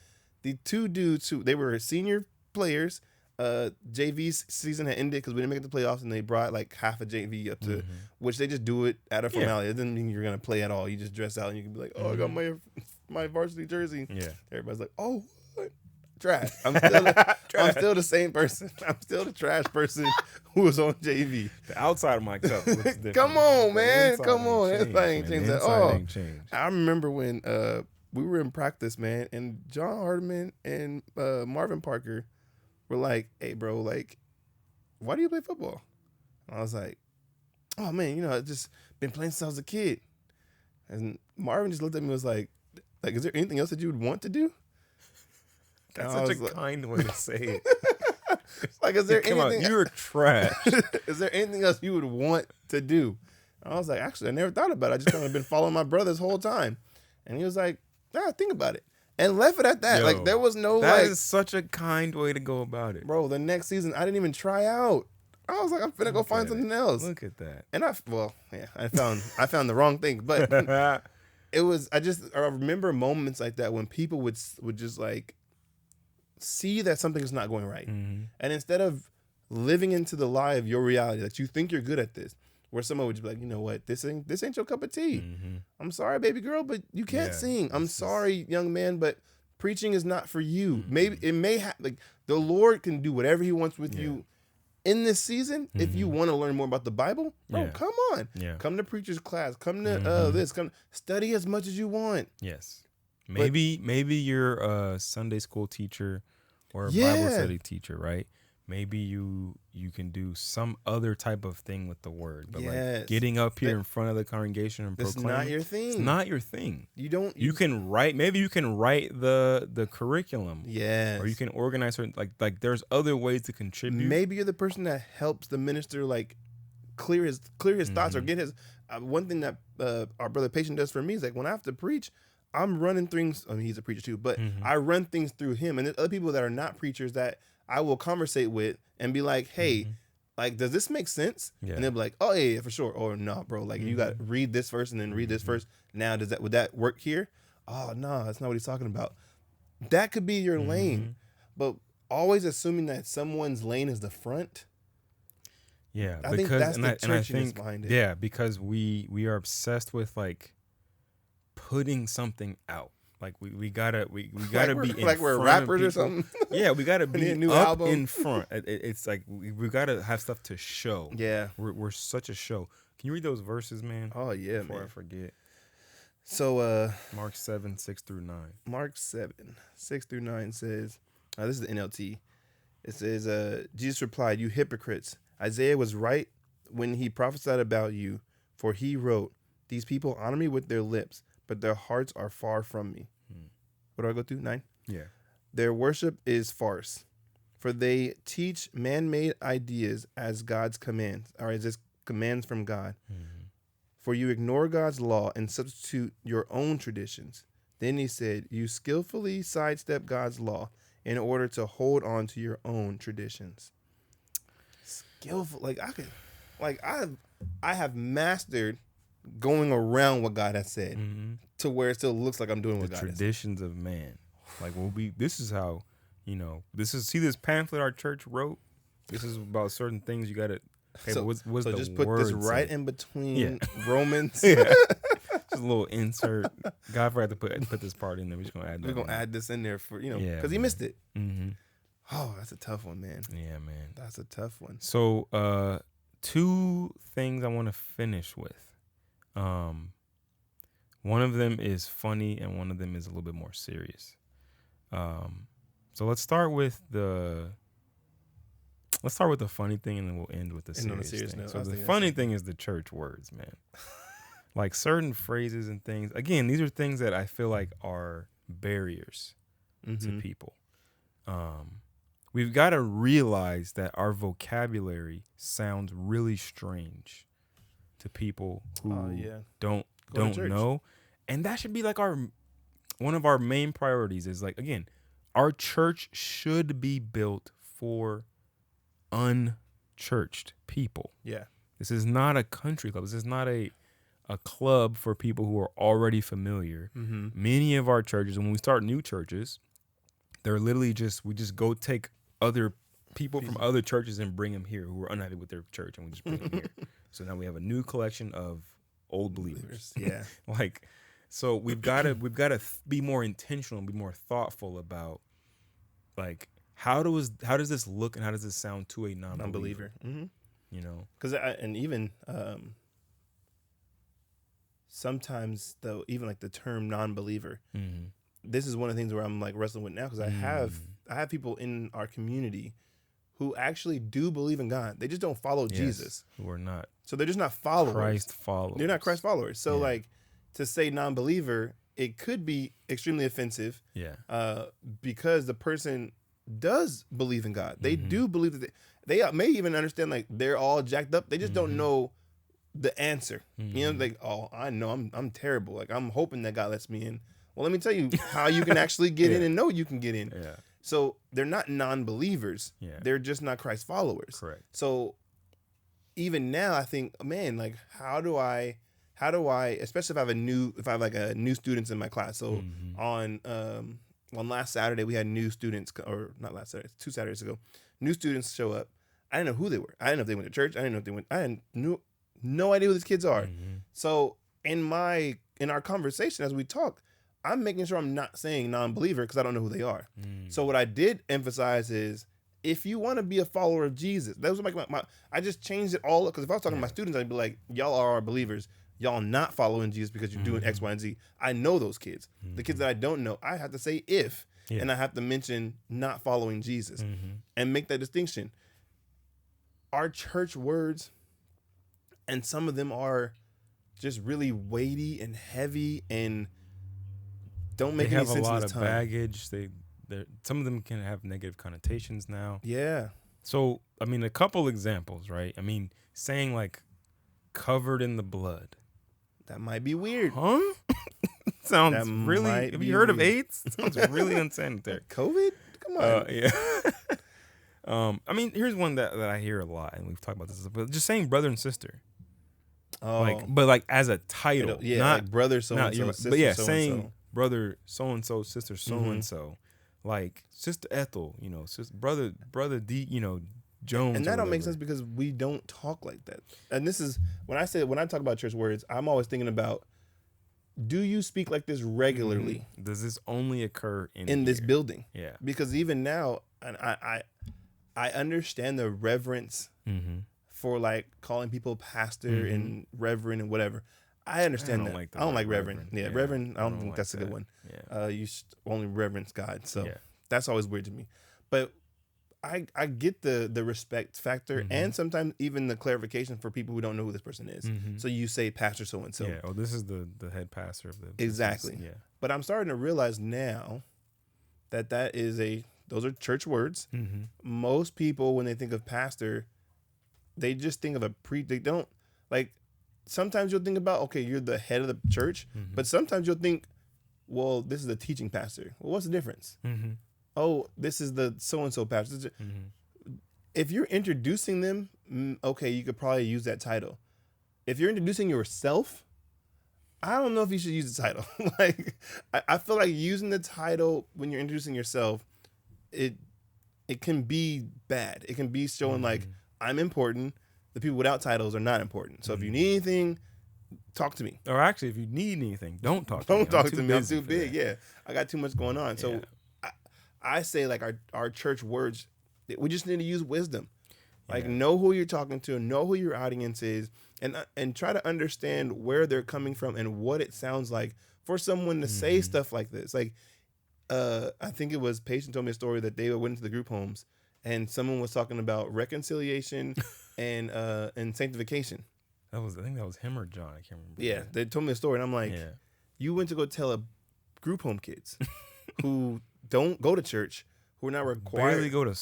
[SPEAKER 4] the two dudes they were senior players. JV's season had ended because we didn't make it to the playoffs, and they brought like half a JV up to, which they just do it out of formality. It doesn't mean you're gonna play at all. You just dress out and you can be like, oh, I got my varsity jersey. Yeah, everybody's like, oh, what? Trash. I'm still the same person. I'm still the trash person who was on JV.
[SPEAKER 3] The outside of my cup looks different.
[SPEAKER 4] Come on, man. Come on. That ain't changed at all.
[SPEAKER 3] Ain't changed.
[SPEAKER 4] I remember when we were in practice, man, and John Hardman and Marvin Parker were like, hey, bro, like, why do you play football? And I was like, oh, man, I've just been playing since I was a kid. And Marvin just looked at me and was like, is there anything else that you would want to do?
[SPEAKER 3] That's such a kind way to say it.
[SPEAKER 4] Like, is there anything?
[SPEAKER 3] You're trash.
[SPEAKER 4] Is there anything else you would want to do? And I was like, actually, I never thought about it. I just kind of been following my brother this whole time. And he was like, nah, think about it. And left it at that.
[SPEAKER 3] Yo,
[SPEAKER 4] like, there was no,
[SPEAKER 3] that is such a kind way to go about it.
[SPEAKER 4] Bro, the next season, I didn't even try out. I was like, I'm finna go find something else.
[SPEAKER 3] Look at that.
[SPEAKER 4] And I found the wrong thing. But I remember moments like that when people would just like see that something's not going right. And instead of living into the lie of your reality that you think you're good at this, where someone would just be like, you know what, this ain't your cup of tea. I'm sorry, baby girl, but you can't sing. I'm sorry, young man, but preaching is not for you. Maybe it may have, like, the Lord can do whatever he wants with you in this season. If you want to learn more about the Bible, bro, come on. Come to preacher's class. Come to come study as much as you want.
[SPEAKER 3] Yes. Maybe you're a Sunday school teacher or a Bible study teacher, right? Maybe you can do some other type of thing with the word, but like getting up here in front of the congregation and proclaiming,
[SPEAKER 4] it's not your thing.
[SPEAKER 3] It's not your thing.
[SPEAKER 4] You
[SPEAKER 3] can write. Maybe you can write the curriculum.
[SPEAKER 4] Yes.
[SPEAKER 3] Or you can organize certain like. There's other ways to contribute.
[SPEAKER 4] Maybe you're the person that helps the minister like clear his thoughts or get his. One thing that our brother Patient does for me is like when I have to preach, I'm running things. I mean, he's a preacher too, but I run things through him, and there's other people that are not preachers that I will conversate with and be like, hey, like, does this make sense? And they'll be like, oh, yeah, for sure. Or no, bro, like you got to read this first and then read this first. Now, would that work here? Oh, no, that's not what he's talking about. That could be your lane, but always assuming that someone's lane is the front.
[SPEAKER 3] Yeah,
[SPEAKER 4] I think that's the churchiness behind it.
[SPEAKER 3] Yeah, because we are obsessed with like putting something out. Like we gotta be in
[SPEAKER 4] like we're
[SPEAKER 3] front
[SPEAKER 4] rappers
[SPEAKER 3] of
[SPEAKER 4] or something.
[SPEAKER 3] Yeah, we gotta be
[SPEAKER 4] a new
[SPEAKER 3] up
[SPEAKER 4] album
[SPEAKER 3] in front. It's like we gotta have stuff to show.
[SPEAKER 4] Yeah,
[SPEAKER 3] we're such a show. Can you read those verses, man?
[SPEAKER 4] Oh yeah,
[SPEAKER 3] before
[SPEAKER 4] man.
[SPEAKER 3] I forget.
[SPEAKER 4] So
[SPEAKER 3] Mark 7:6-9.
[SPEAKER 4] Mark 7:6-9 says, this is the NLT. It says, Jesus replied, "You hypocrites! Isaiah was right when he prophesied about you, for he wrote, 'These people honor me with their lips, but their hearts are far from me.'" What do I go to? 9?
[SPEAKER 3] Yeah.
[SPEAKER 4] "Their worship is farce, for they teach man-made ideas as God's commands, or as his commands from God. For you ignore God's law and substitute your own traditions." Then he said, "You skillfully sidestep God's law in order to hold on to your own traditions." Skillful, I have mastered going around what God has said
[SPEAKER 3] Mhm.
[SPEAKER 4] to where it still looks like I'm doing
[SPEAKER 3] The
[SPEAKER 4] what God has said.
[SPEAKER 3] traditions of man. Like this is how, see this pamphlet our church wrote. This is about certain things you gotta. Okay,
[SPEAKER 4] So,
[SPEAKER 3] but what's
[SPEAKER 4] so
[SPEAKER 3] the
[SPEAKER 4] just put this
[SPEAKER 3] word
[SPEAKER 4] right
[SPEAKER 3] say?
[SPEAKER 4] in between
[SPEAKER 3] Yeah.
[SPEAKER 4] Romans.
[SPEAKER 3] Yeah. Just a little insert. God forgot to put this part in there. We're just gonna add that.
[SPEAKER 4] We're gonna add this in there for because
[SPEAKER 3] Yeah,
[SPEAKER 4] he missed it.
[SPEAKER 3] Mm-hmm.
[SPEAKER 4] Oh, that's a tough one, man.
[SPEAKER 3] Yeah, man.
[SPEAKER 4] That's a tough one.
[SPEAKER 3] So, 2 things I want to finish with. One of them is funny, and one of them is a little bit more serious. So let's start with the funny thing, and then we'll end with the serious thing.
[SPEAKER 4] note,
[SPEAKER 3] So the funny thing is the church words, man. Like certain phrases and things. Again, these are things that I feel like are barriers to people. We've got to realize that our vocabulary sounds really strange to people who don't know, and that should be like one of our main priorities. Is like, again, our church should be built for unchurched people.
[SPEAKER 4] Yeah.
[SPEAKER 3] This is not a country club. This is not a club for people who are already familiar.
[SPEAKER 4] Mm-hmm.
[SPEAKER 3] Many of our churches, when we start new churches, they're literally we just go take other people from other churches and bring them here who are unhappy with their church, and we just bring them here. So now we have a new collection of old believers.
[SPEAKER 4] Yeah.
[SPEAKER 3] So we've got to be more intentional and be more thoughtful about, like, how does this look and how does this sound to a non-believer?
[SPEAKER 4] Mm-hmm.
[SPEAKER 3] Because
[SPEAKER 4] and even sometimes though, even like the term non-believer, this is one of the things where I'm like wrestling with now, because I have people in our community who actually do believe in God. They just don't follow Jesus.
[SPEAKER 3] Who are not.
[SPEAKER 4] So they're just not followers.
[SPEAKER 3] Christ followers.
[SPEAKER 4] They're not Christ followers. So like to say non-believer, it could be extremely offensive.
[SPEAKER 3] Yeah.
[SPEAKER 4] Because the person does believe in God. They do believe that they may even understand, like, they're all jacked up. They just don't know the answer. Like, oh, I know I'm terrible. Like, I'm hoping that God lets me in. Well, let me tell you how you can actually get in and know you can get in.
[SPEAKER 3] Yeah.
[SPEAKER 4] So they're not non-believers.
[SPEAKER 3] Yeah.
[SPEAKER 4] They're just not Christ followers.
[SPEAKER 3] Correct.
[SPEAKER 4] So even now, I think, man, like, how do I, especially if I have like a new students in my class. So on last Saturday, we had new students, or not last Saturday, 2 Saturdays ago, new students show up. I didn't know who they were. I didn't know if they went to church. I had no idea who these kids are. So in our conversation as we talk, I'm making sure I'm not saying non-believer because I don't know who they are. So what I did emphasize is, if you want to be a follower of Jesus, that was like I just changed it all up, because if I was talking to my students, I'd be like, y'all are our believers. Y'all not following Jesus because you're doing X, Y, and Z. I know those kids. The kids that I don't know, I have to say and I have to mention not following Jesus and make that distinction. Our church words, and some of them are just really weighty and heavy and don't make any sense. They have a lot of
[SPEAKER 3] baggage. Some of them can have negative connotations now.
[SPEAKER 4] Yeah.
[SPEAKER 3] So, I mean, a couple examples, right? I mean, saying like covered in the blood.
[SPEAKER 4] That might be weird.
[SPEAKER 3] Huh? Sounds really. Have you heard of AIDS? It sounds really unsanitary.
[SPEAKER 4] COVID? Come on.
[SPEAKER 3] Yeah. I mean, here's one that I hear a lot, and we've talked about this, but just saying brother and sister.
[SPEAKER 4] Oh.
[SPEAKER 3] But like as a title. Not
[SPEAKER 4] like brother so-and-so, sister
[SPEAKER 3] but
[SPEAKER 4] so-and-so.
[SPEAKER 3] Saying brother so-and-so, sister so-and-so. Like Sister Ethel, sister, brother D, Jones.
[SPEAKER 4] And that don't make sense because we don't talk like that. And this is when I talk about church words, I'm always thinking about, do you speak like this regularly?
[SPEAKER 3] Does this only occur
[SPEAKER 4] in this building?
[SPEAKER 3] Yeah. Because
[SPEAKER 4] even now, and I understand the reverence for like calling people pastor and reverend and whatever. I understand that. I don't like reverend. Yeah, reverend. I don't think that's a good one. Yeah. You only reverence God, so that's always weird to me. But I get the respect factor and sometimes even the clarification for people who don't know who this person is. So you say pastor so and so.
[SPEAKER 3] Yeah. Oh, this is the head pastor of the
[SPEAKER 4] exactly.
[SPEAKER 3] Business. Yeah.
[SPEAKER 4] But I'm starting to realize now that those are church words. Most people, when they think of pastor, they just think of they don't like. Sometimes you'll think about, okay, you're the head of the church, but sometimes you'll think, well, this is a teaching pastor. Well, what's the difference? Oh, this is the so-and-so pastor. If you're introducing them, okay, you could probably use that title. If you're introducing yourself, I don't know if you should use the title. Like, I feel like using the title when you're introducing yourself, it can be bad. It can be showing like I'm important. The people without titles are not important. So if you need anything, talk to me.
[SPEAKER 3] Or actually, if you need anything, don't talk to me.
[SPEAKER 4] Don't talk to me. I'm
[SPEAKER 3] busy
[SPEAKER 4] too
[SPEAKER 3] for
[SPEAKER 4] big.
[SPEAKER 3] that.
[SPEAKER 4] Yeah, I got too much going on. So I say like our church words, we just need to use wisdom. Like know who you're talking to, know who your audience is, and try to understand where they're coming from and what it sounds like for someone to say stuff like this. Like, I think it was Patient told me a story that they went into the group homes and someone was talking about reconciliation and sanctification.
[SPEAKER 3] I think that was him or John. I can't remember.
[SPEAKER 4] Yeah, they told me a story, and I'm like, you went to go tell a group home kids who don't go to church, who are not required,
[SPEAKER 3] barely go to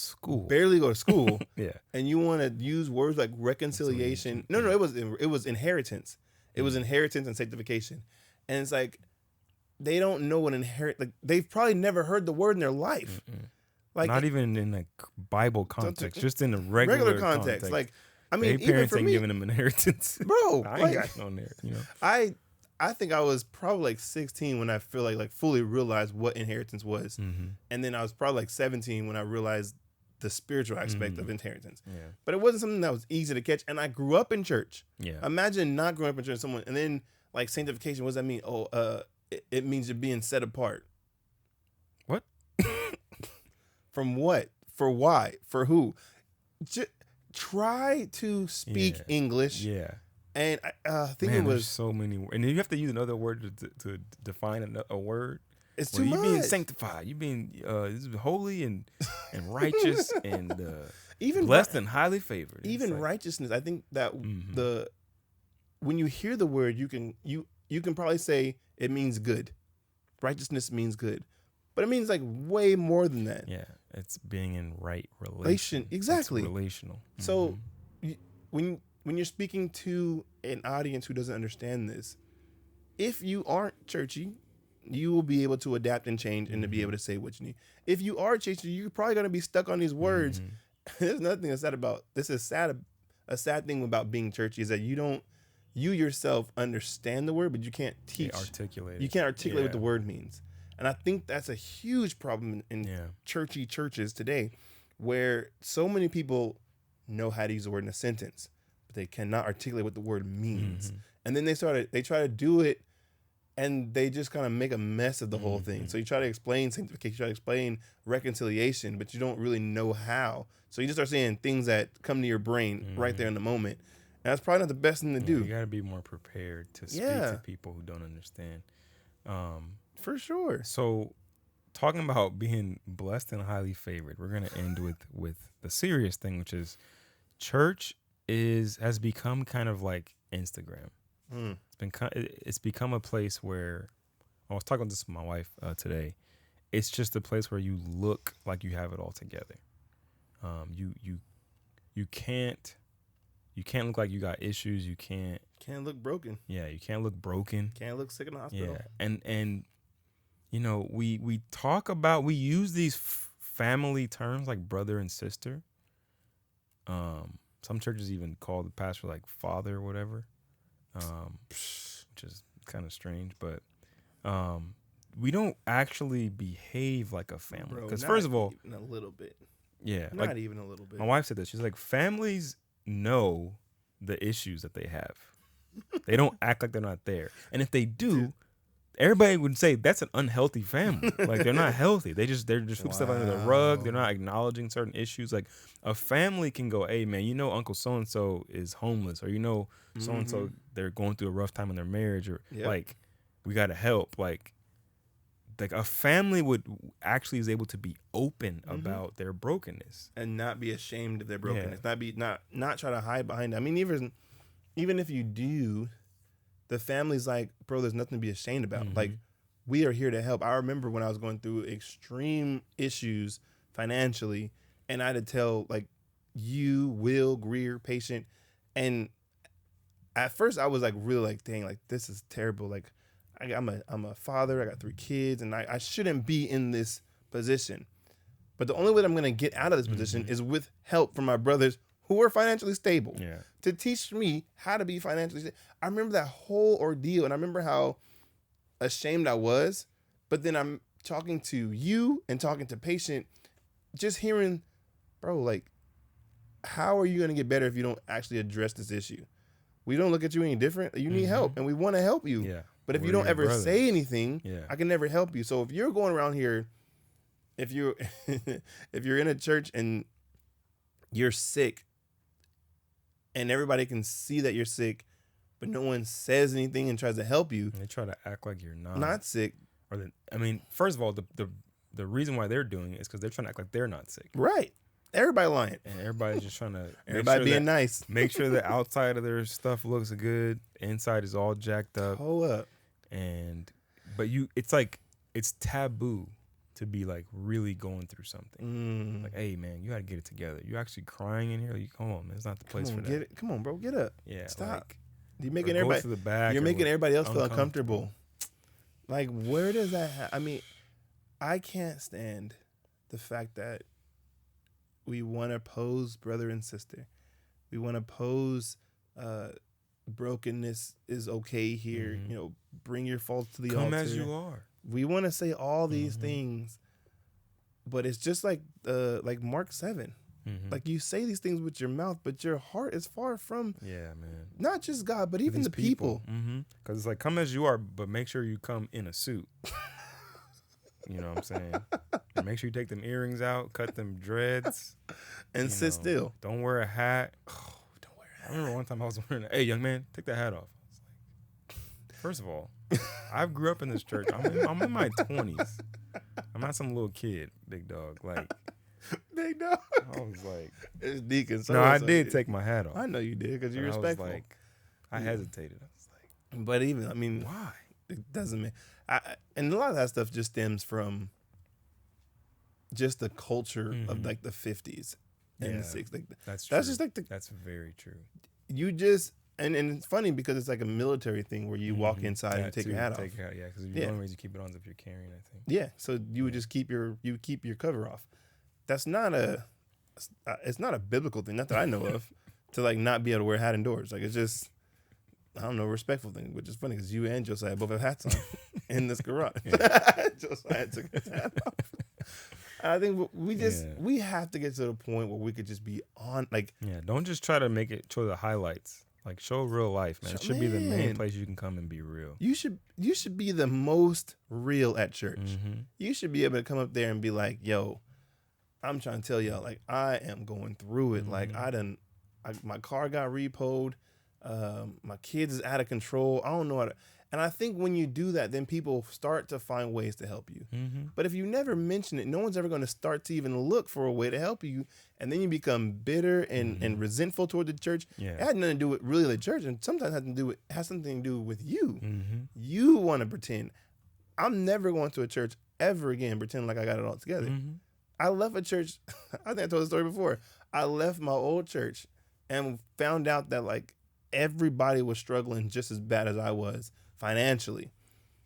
[SPEAKER 3] school. Yeah,
[SPEAKER 4] and you want to use words like reconciliation. No, it was inheritance. It was inheritance and sanctification, and it's like they don't know what like they've probably never heard the word in their life. Like
[SPEAKER 3] not even in a Bible context, just in a regular context.
[SPEAKER 4] Like, I mean,
[SPEAKER 3] their parents
[SPEAKER 4] even for
[SPEAKER 3] ain't
[SPEAKER 4] me,
[SPEAKER 3] giving them inheritance,
[SPEAKER 4] bro.
[SPEAKER 3] I ain't got no there. You know,
[SPEAKER 4] I think I was probably like 16 when I feel like fully realized what inheritance was, and then I was probably like 17 when I realized the spiritual aspect of inheritance. Yeah. But it wasn't something that was easy to catch, and I grew up in church. Yeah. Imagine not growing up in church, and then like sanctification. What does that mean? Oh, it means you're being set apart.
[SPEAKER 3] What?
[SPEAKER 4] From what? For why? For who? Try to speak English. Yeah. And I think it was
[SPEAKER 3] so many, and you have to use another word to define a word.
[SPEAKER 4] It's too much.
[SPEAKER 3] You being sanctified, you being holy and righteous and even blessed and highly favored.
[SPEAKER 4] Even righteousness. I think that when you hear the word, you can probably say it means good. Righteousness means good, but it means like way more than that.
[SPEAKER 3] Yeah, it's being in right relation.
[SPEAKER 4] Exactly.
[SPEAKER 3] It's relational.
[SPEAKER 4] So when you're speaking to an audience who doesn't understand this, if you aren't churchy, you will be able to adapt and change and to be able to say what you need. If you are churchy, you're probably going to be stuck on these words. There's nothing that's sad about this. Is sad. A sad thing about being churchy is that you yourself understand the word, but you can't teach. You can't articulate what the word means. And I think that's a huge problem in churchy churches today, where so many people know how to use the word in a sentence, but they cannot articulate what the word means. And then they try to do it, and they just kind of make a mess of the whole thing. So you try to explain sanctification, you try to explain reconciliation, but you don't really know how. So you just start saying things that come to your brain right there in the moment. And that's probably not the best thing to do.
[SPEAKER 3] You got to be more prepared to speak to people who don't understand.
[SPEAKER 4] For sure.
[SPEAKER 3] So talking about being blessed and highly favored, we're going to end with the serious thing, which is church has become kind of like Instagram. It's become a place where I was talking about this with my wife today. It's just a place where you look like you have it all together. You can't look like you got issues. You can't
[SPEAKER 4] look broken.
[SPEAKER 3] Yeah, you can't look broken.
[SPEAKER 4] Can't look sick in the hospital.
[SPEAKER 3] Yeah, and you know, we use these family terms like brother and sister. Some churches even call the pastor like father or whatever, which is kind of strange. But we don't actually behave like a family. Because first of all,
[SPEAKER 4] even a little bit.
[SPEAKER 3] Yeah,
[SPEAKER 4] not
[SPEAKER 3] like,
[SPEAKER 4] even a little bit.
[SPEAKER 3] My wife said this. She's like, families know the issues that they have. They don't act like they're not there. And if they do, everybody would say that's an unhealthy family. Like, they're not healthy. They're just sweep stuff under the rug. They're not acknowledging certain issues. Like, a family can go, hey man, you know Uncle so and so is homeless, or you know so and so they're going through a rough time in their marriage, or like we gotta help. Like a family would actually is able to be open about their brokenness
[SPEAKER 4] and not be ashamed of their brokenness. Not try to hide behind it. I mean, even if you do, the family's like, bro, there's nothing to be ashamed about. Like, we are here to help. I remember when I was going through extreme issues financially, and I had to tell, like, you, Will, Greer, Patient, and at first I was like, really like, dang, like, this is terrible. Like, I'm a father. I got 3 kids, and I shouldn't be in this position. But the only way that I'm going to get out of this position is with help from my brothers who were financially stable
[SPEAKER 3] Yeah.
[SPEAKER 4] to teach me how to be financially stable. I remember that whole ordeal, and I remember how ashamed I was. But then I'm talking to you and talking to patient, just hearing, bro, like, how are you going to get better if you don't actually address this issue? We don't look at you any different. You need help, and we want to help you.
[SPEAKER 3] Yeah.
[SPEAKER 4] But if
[SPEAKER 3] We're
[SPEAKER 4] you don't
[SPEAKER 3] your
[SPEAKER 4] ever
[SPEAKER 3] brothers.
[SPEAKER 4] say anything,
[SPEAKER 3] Yeah.
[SPEAKER 4] I can never help you. So if you're going around here, if you're if you're in a church and you're sick, and everybody can see that you're sick, but no one says anything and tries to help you,
[SPEAKER 3] And they try to act like you're
[SPEAKER 4] not sick,
[SPEAKER 3] I mean, first of all, the reason why they're doing it is because they're trying to act like they're not sick.
[SPEAKER 4] right? Everybody lying.
[SPEAKER 3] And everybody's just trying to
[SPEAKER 4] Everybody being nice.
[SPEAKER 3] make sure the outside of their stuff looks good, inside is all jacked up,
[SPEAKER 4] Hold up.
[SPEAKER 3] but it's like it's taboo to be like really going through something. Like, hey man, you gotta get it together. You actually crying in here? Like, come on, man, it's not the place for that.
[SPEAKER 4] Come on, bro, get up.
[SPEAKER 3] Yeah,
[SPEAKER 4] Stop.
[SPEAKER 3] like,
[SPEAKER 4] You're making
[SPEAKER 3] or go
[SPEAKER 4] everybody.
[SPEAKER 3] to the back.
[SPEAKER 4] You're
[SPEAKER 3] or
[SPEAKER 4] making
[SPEAKER 3] look
[SPEAKER 4] everybody else feel
[SPEAKER 3] uncomfortable.
[SPEAKER 4] uncomfortable. Like, where does that? I mean, I can't stand the fact that we want to pose brother and sister. We want to pose brokenness is okay here.
[SPEAKER 3] Mhm.
[SPEAKER 4] You know, bring your faults to the
[SPEAKER 3] Come
[SPEAKER 4] altar.
[SPEAKER 3] as you are.
[SPEAKER 4] We want to say all these
[SPEAKER 3] Mhm.
[SPEAKER 4] things, but it's just like Mark 7.
[SPEAKER 3] Mhm.
[SPEAKER 4] Like, you say these things with your mouth, but your heart is far from
[SPEAKER 3] Yeah, man.
[SPEAKER 4] not just God, but even
[SPEAKER 3] These
[SPEAKER 4] the people.
[SPEAKER 3] Because it's like, come as you are, but make sure you come in a suit. You know what I'm saying? And make sure you take them earrings out, cut them dreads,
[SPEAKER 4] And
[SPEAKER 3] you
[SPEAKER 4] sit
[SPEAKER 3] know,
[SPEAKER 4] still.
[SPEAKER 3] Don't wear a hat. Oh,
[SPEAKER 4] Don't wear
[SPEAKER 3] I remember one time I was wearing hey, young man, take that hat off. I was like, first of all, I grew up in this church. I'm in my 20s. I'm not some little kid, big dog. Like,
[SPEAKER 4] Big dog.
[SPEAKER 3] I was like,
[SPEAKER 4] It's deacon.
[SPEAKER 3] no, I did take my hat off.
[SPEAKER 4] I know you did because you're
[SPEAKER 3] But
[SPEAKER 4] respectful.
[SPEAKER 3] I was like, I hesitated. I was like,
[SPEAKER 4] But even, I mean,
[SPEAKER 3] why?
[SPEAKER 4] it doesn't mean. And a lot of that stuff just stems from just the culture of like the 50s and the 60s. Like,
[SPEAKER 3] That's true.
[SPEAKER 4] that's just like
[SPEAKER 3] That's very true.
[SPEAKER 4] you just, and it's funny because it's like a military thing where you walk inside and take your hat off.
[SPEAKER 3] Take your hat, yeah, because
[SPEAKER 4] Yeah.
[SPEAKER 3] the only way you keep it on is if you're carrying, I think.
[SPEAKER 4] Yeah, so you would just keep your cover off. That's not it's not a biblical thing, not that I know of, to like not be able to wear a hat indoors. Like, it's just, I don't know, a respectful thing, which is funny because you and Josiah both have hats on in this garage. Josiah took his hat off. I think we have to get to the point where we could just be on, like,
[SPEAKER 3] Yeah, don't just try to make it show the highlights. Like, show real life, man. It should be the main
[SPEAKER 4] Man.
[SPEAKER 3] place you can come and be real.
[SPEAKER 4] you should be the most real at church.
[SPEAKER 3] Mm-hmm.
[SPEAKER 4] You should be able to come up there and be like, yo, I'm trying to tell y'all, like, I am going through it. Like, my car got repoed. My kids is out of control. I don't know how to. And I think when you do that, then people start to find ways to help you.
[SPEAKER 3] Mm-hmm.
[SPEAKER 4] But if you never mention it, no one's ever going to start to even look for a way to help you. And then you become bitter and resentful toward the church.
[SPEAKER 3] Yeah.
[SPEAKER 4] It had nothing to do with really the church. And sometimes has something to do with you.
[SPEAKER 3] Mm-hmm.
[SPEAKER 4] You want to pretend. I'm never going to a church ever again pretending like I got it all together.
[SPEAKER 3] Mm-hmm.
[SPEAKER 4] I left a church. I think I told the story before. I left my old church and found out that like everybody was struggling just as bad as I was financially,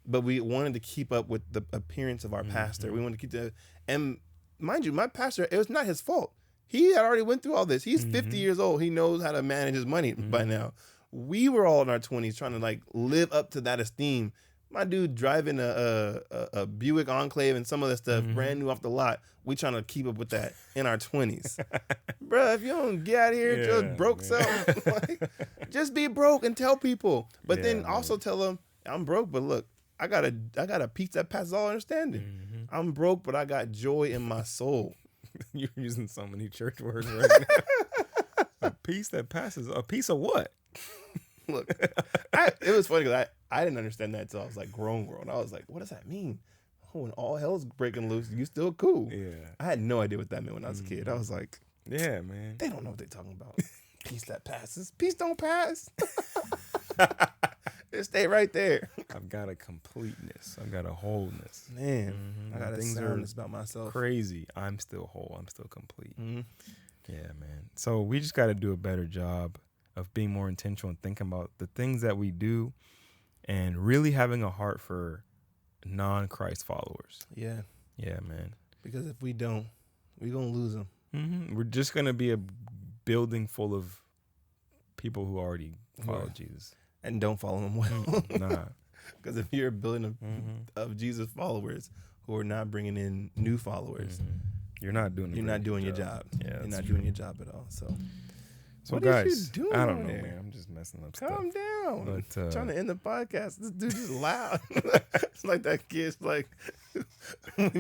[SPEAKER 4] but we wanted to keep up with the appearance of our pastor. We wanted to keep and mind you, my pastor, it was not his fault. He had already went through all this. He's 50 years old. He knows how to manage his money by now. We were all in our 20s trying to like live up to that esteem. My dude driving a Buick Enclave and some of that stuff brand new off the lot. We trying to keep up with that in our 20s. Bruh, if you don't get out of here, just broke self. Like, just be broke and tell people. But then also tell them, I'm broke, but look, I got a peace that passes all understanding. I'm broke, but I got joy in my soul.
[SPEAKER 3] You're using so many church words right now. A peace that passes. A piece of what?
[SPEAKER 4] Look, it was funny because I didn't understand that until I was like grown. I was like, what does that mean? Oh, when all hell's breaking loose, you still cool.
[SPEAKER 3] Yeah.
[SPEAKER 4] I had no idea what that meant when I was a kid. I was like,
[SPEAKER 3] Yeah, man.
[SPEAKER 4] they don't know what they're talking about. Peace that passes. Peace don't pass. It stay right there.
[SPEAKER 3] I've got a completeness. I've got a wholeness.
[SPEAKER 4] Man, I
[SPEAKER 3] When
[SPEAKER 4] got a
[SPEAKER 3] things are
[SPEAKER 4] soundness about myself.
[SPEAKER 3] Crazy. I'm still whole. I'm still complete.
[SPEAKER 4] Mm-hmm.
[SPEAKER 3] Yeah, man. So we just got to do a better job of being more intentional and thinking about the things that we do and really having a heart for non-Christ followers.
[SPEAKER 4] Yeah,
[SPEAKER 3] Yeah, man.
[SPEAKER 4] because if we don't, we're going to lose them.
[SPEAKER 3] Mm-hmm. We're just going to be a building full of people who already follow Jesus.
[SPEAKER 4] And don't follow him well.
[SPEAKER 3] Nah.
[SPEAKER 4] Because if you're a building of Jesus followers who are not bringing in new followers,
[SPEAKER 3] you're not doing
[SPEAKER 4] your job.
[SPEAKER 3] Yeah,
[SPEAKER 4] you're not doing your job at all. So
[SPEAKER 3] So
[SPEAKER 4] what
[SPEAKER 3] guys,
[SPEAKER 4] is you doing
[SPEAKER 3] I don't know,
[SPEAKER 4] there?
[SPEAKER 3] man. I'm just messing up
[SPEAKER 4] Calm
[SPEAKER 3] stuff.
[SPEAKER 4] down.
[SPEAKER 3] But,
[SPEAKER 4] Trying to end the podcast. This dude is loud. It's like that kid's like when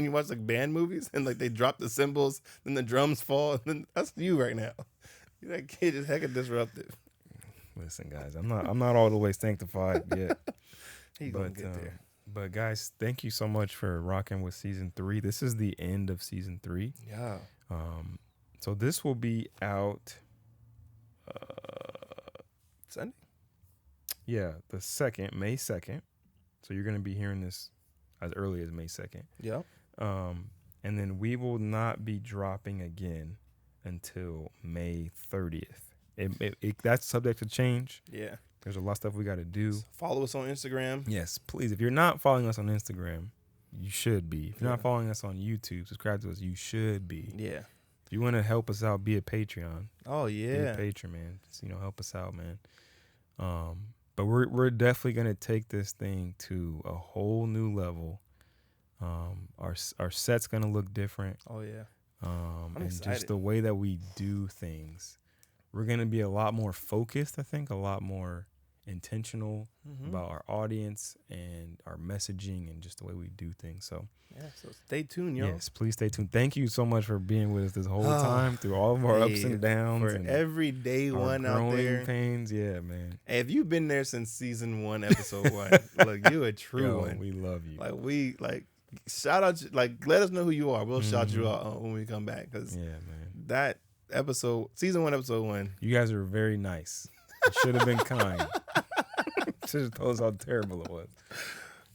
[SPEAKER 4] you watch like band movies and like they drop the cymbals, then the drums fall, and then that's you right now. That kid is hecka disruptive.
[SPEAKER 3] Listen, guys, I'm not all the way sanctified yet.
[SPEAKER 4] He's gonna get there.
[SPEAKER 3] But guys, thank you so much for rocking with season 3. This is the end of season 3.
[SPEAKER 4] Yeah.
[SPEAKER 3] So this will be out
[SPEAKER 4] Sunday?
[SPEAKER 3] Yeah, the 2nd, May 2nd. So you're going to be hearing this as early as May 2nd.
[SPEAKER 4] Yeah.
[SPEAKER 3] And then we will not be dropping again until May 30th. That's subject to change.
[SPEAKER 4] Yeah.
[SPEAKER 3] There's a lot of stuff we got to do.
[SPEAKER 4] Follow us on Instagram.
[SPEAKER 3] Yes, please. If you're not following us on Instagram, you should be. If you're not following us on YouTube, subscribe to us. You should be.
[SPEAKER 4] Yeah.
[SPEAKER 3] If you want to help us out, be a Patreon.
[SPEAKER 4] Oh
[SPEAKER 3] Be
[SPEAKER 4] yeah.
[SPEAKER 3] a patron, man. Just, help us out, man. But we're definitely gonna take this thing to a whole new level. Our set's gonna look different.
[SPEAKER 4] Oh yeah.
[SPEAKER 3] And
[SPEAKER 4] excited.
[SPEAKER 3] just the way that we do things, we're gonna be a lot more focused. I think a lot more intentional about our audience and our messaging and just the way we do things. So
[SPEAKER 4] Yeah. So stay tuned, yo.
[SPEAKER 3] yes, please stay tuned. Thank you so much for being with us this whole time through all of our ups and downs
[SPEAKER 4] For
[SPEAKER 3] and
[SPEAKER 4] every day
[SPEAKER 3] our
[SPEAKER 4] one out
[SPEAKER 3] growing
[SPEAKER 4] there.
[SPEAKER 3] pains. Yeah, man.
[SPEAKER 4] Hey, if you've been there since season 1, episode 1, look, you a true
[SPEAKER 3] Yo,
[SPEAKER 4] one.
[SPEAKER 3] we love you.
[SPEAKER 4] Shout out, let us know who you are. We'll shout you out when we come back, because
[SPEAKER 3] Yeah, man.
[SPEAKER 4] that episode, season 1, episode 1.
[SPEAKER 3] You guys are very nice. You should have been kind. Should have told us how terrible it was.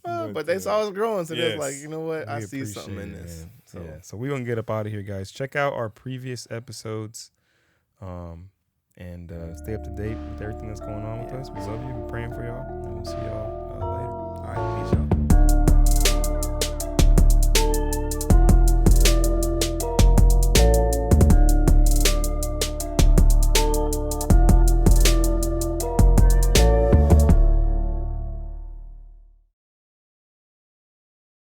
[SPEAKER 4] But they saw us growing, so they're
[SPEAKER 3] yes.
[SPEAKER 4] like, you know what? I
[SPEAKER 3] We
[SPEAKER 4] see something in
[SPEAKER 3] appreciate it,
[SPEAKER 4] this.
[SPEAKER 3] man.
[SPEAKER 4] So
[SPEAKER 3] Yeah. So we're gonna get up out of here, guys. Check out our previous episodes. And stay up to date with everything that's going on with us. We love you. We're praying for y'all. And we'll see y'all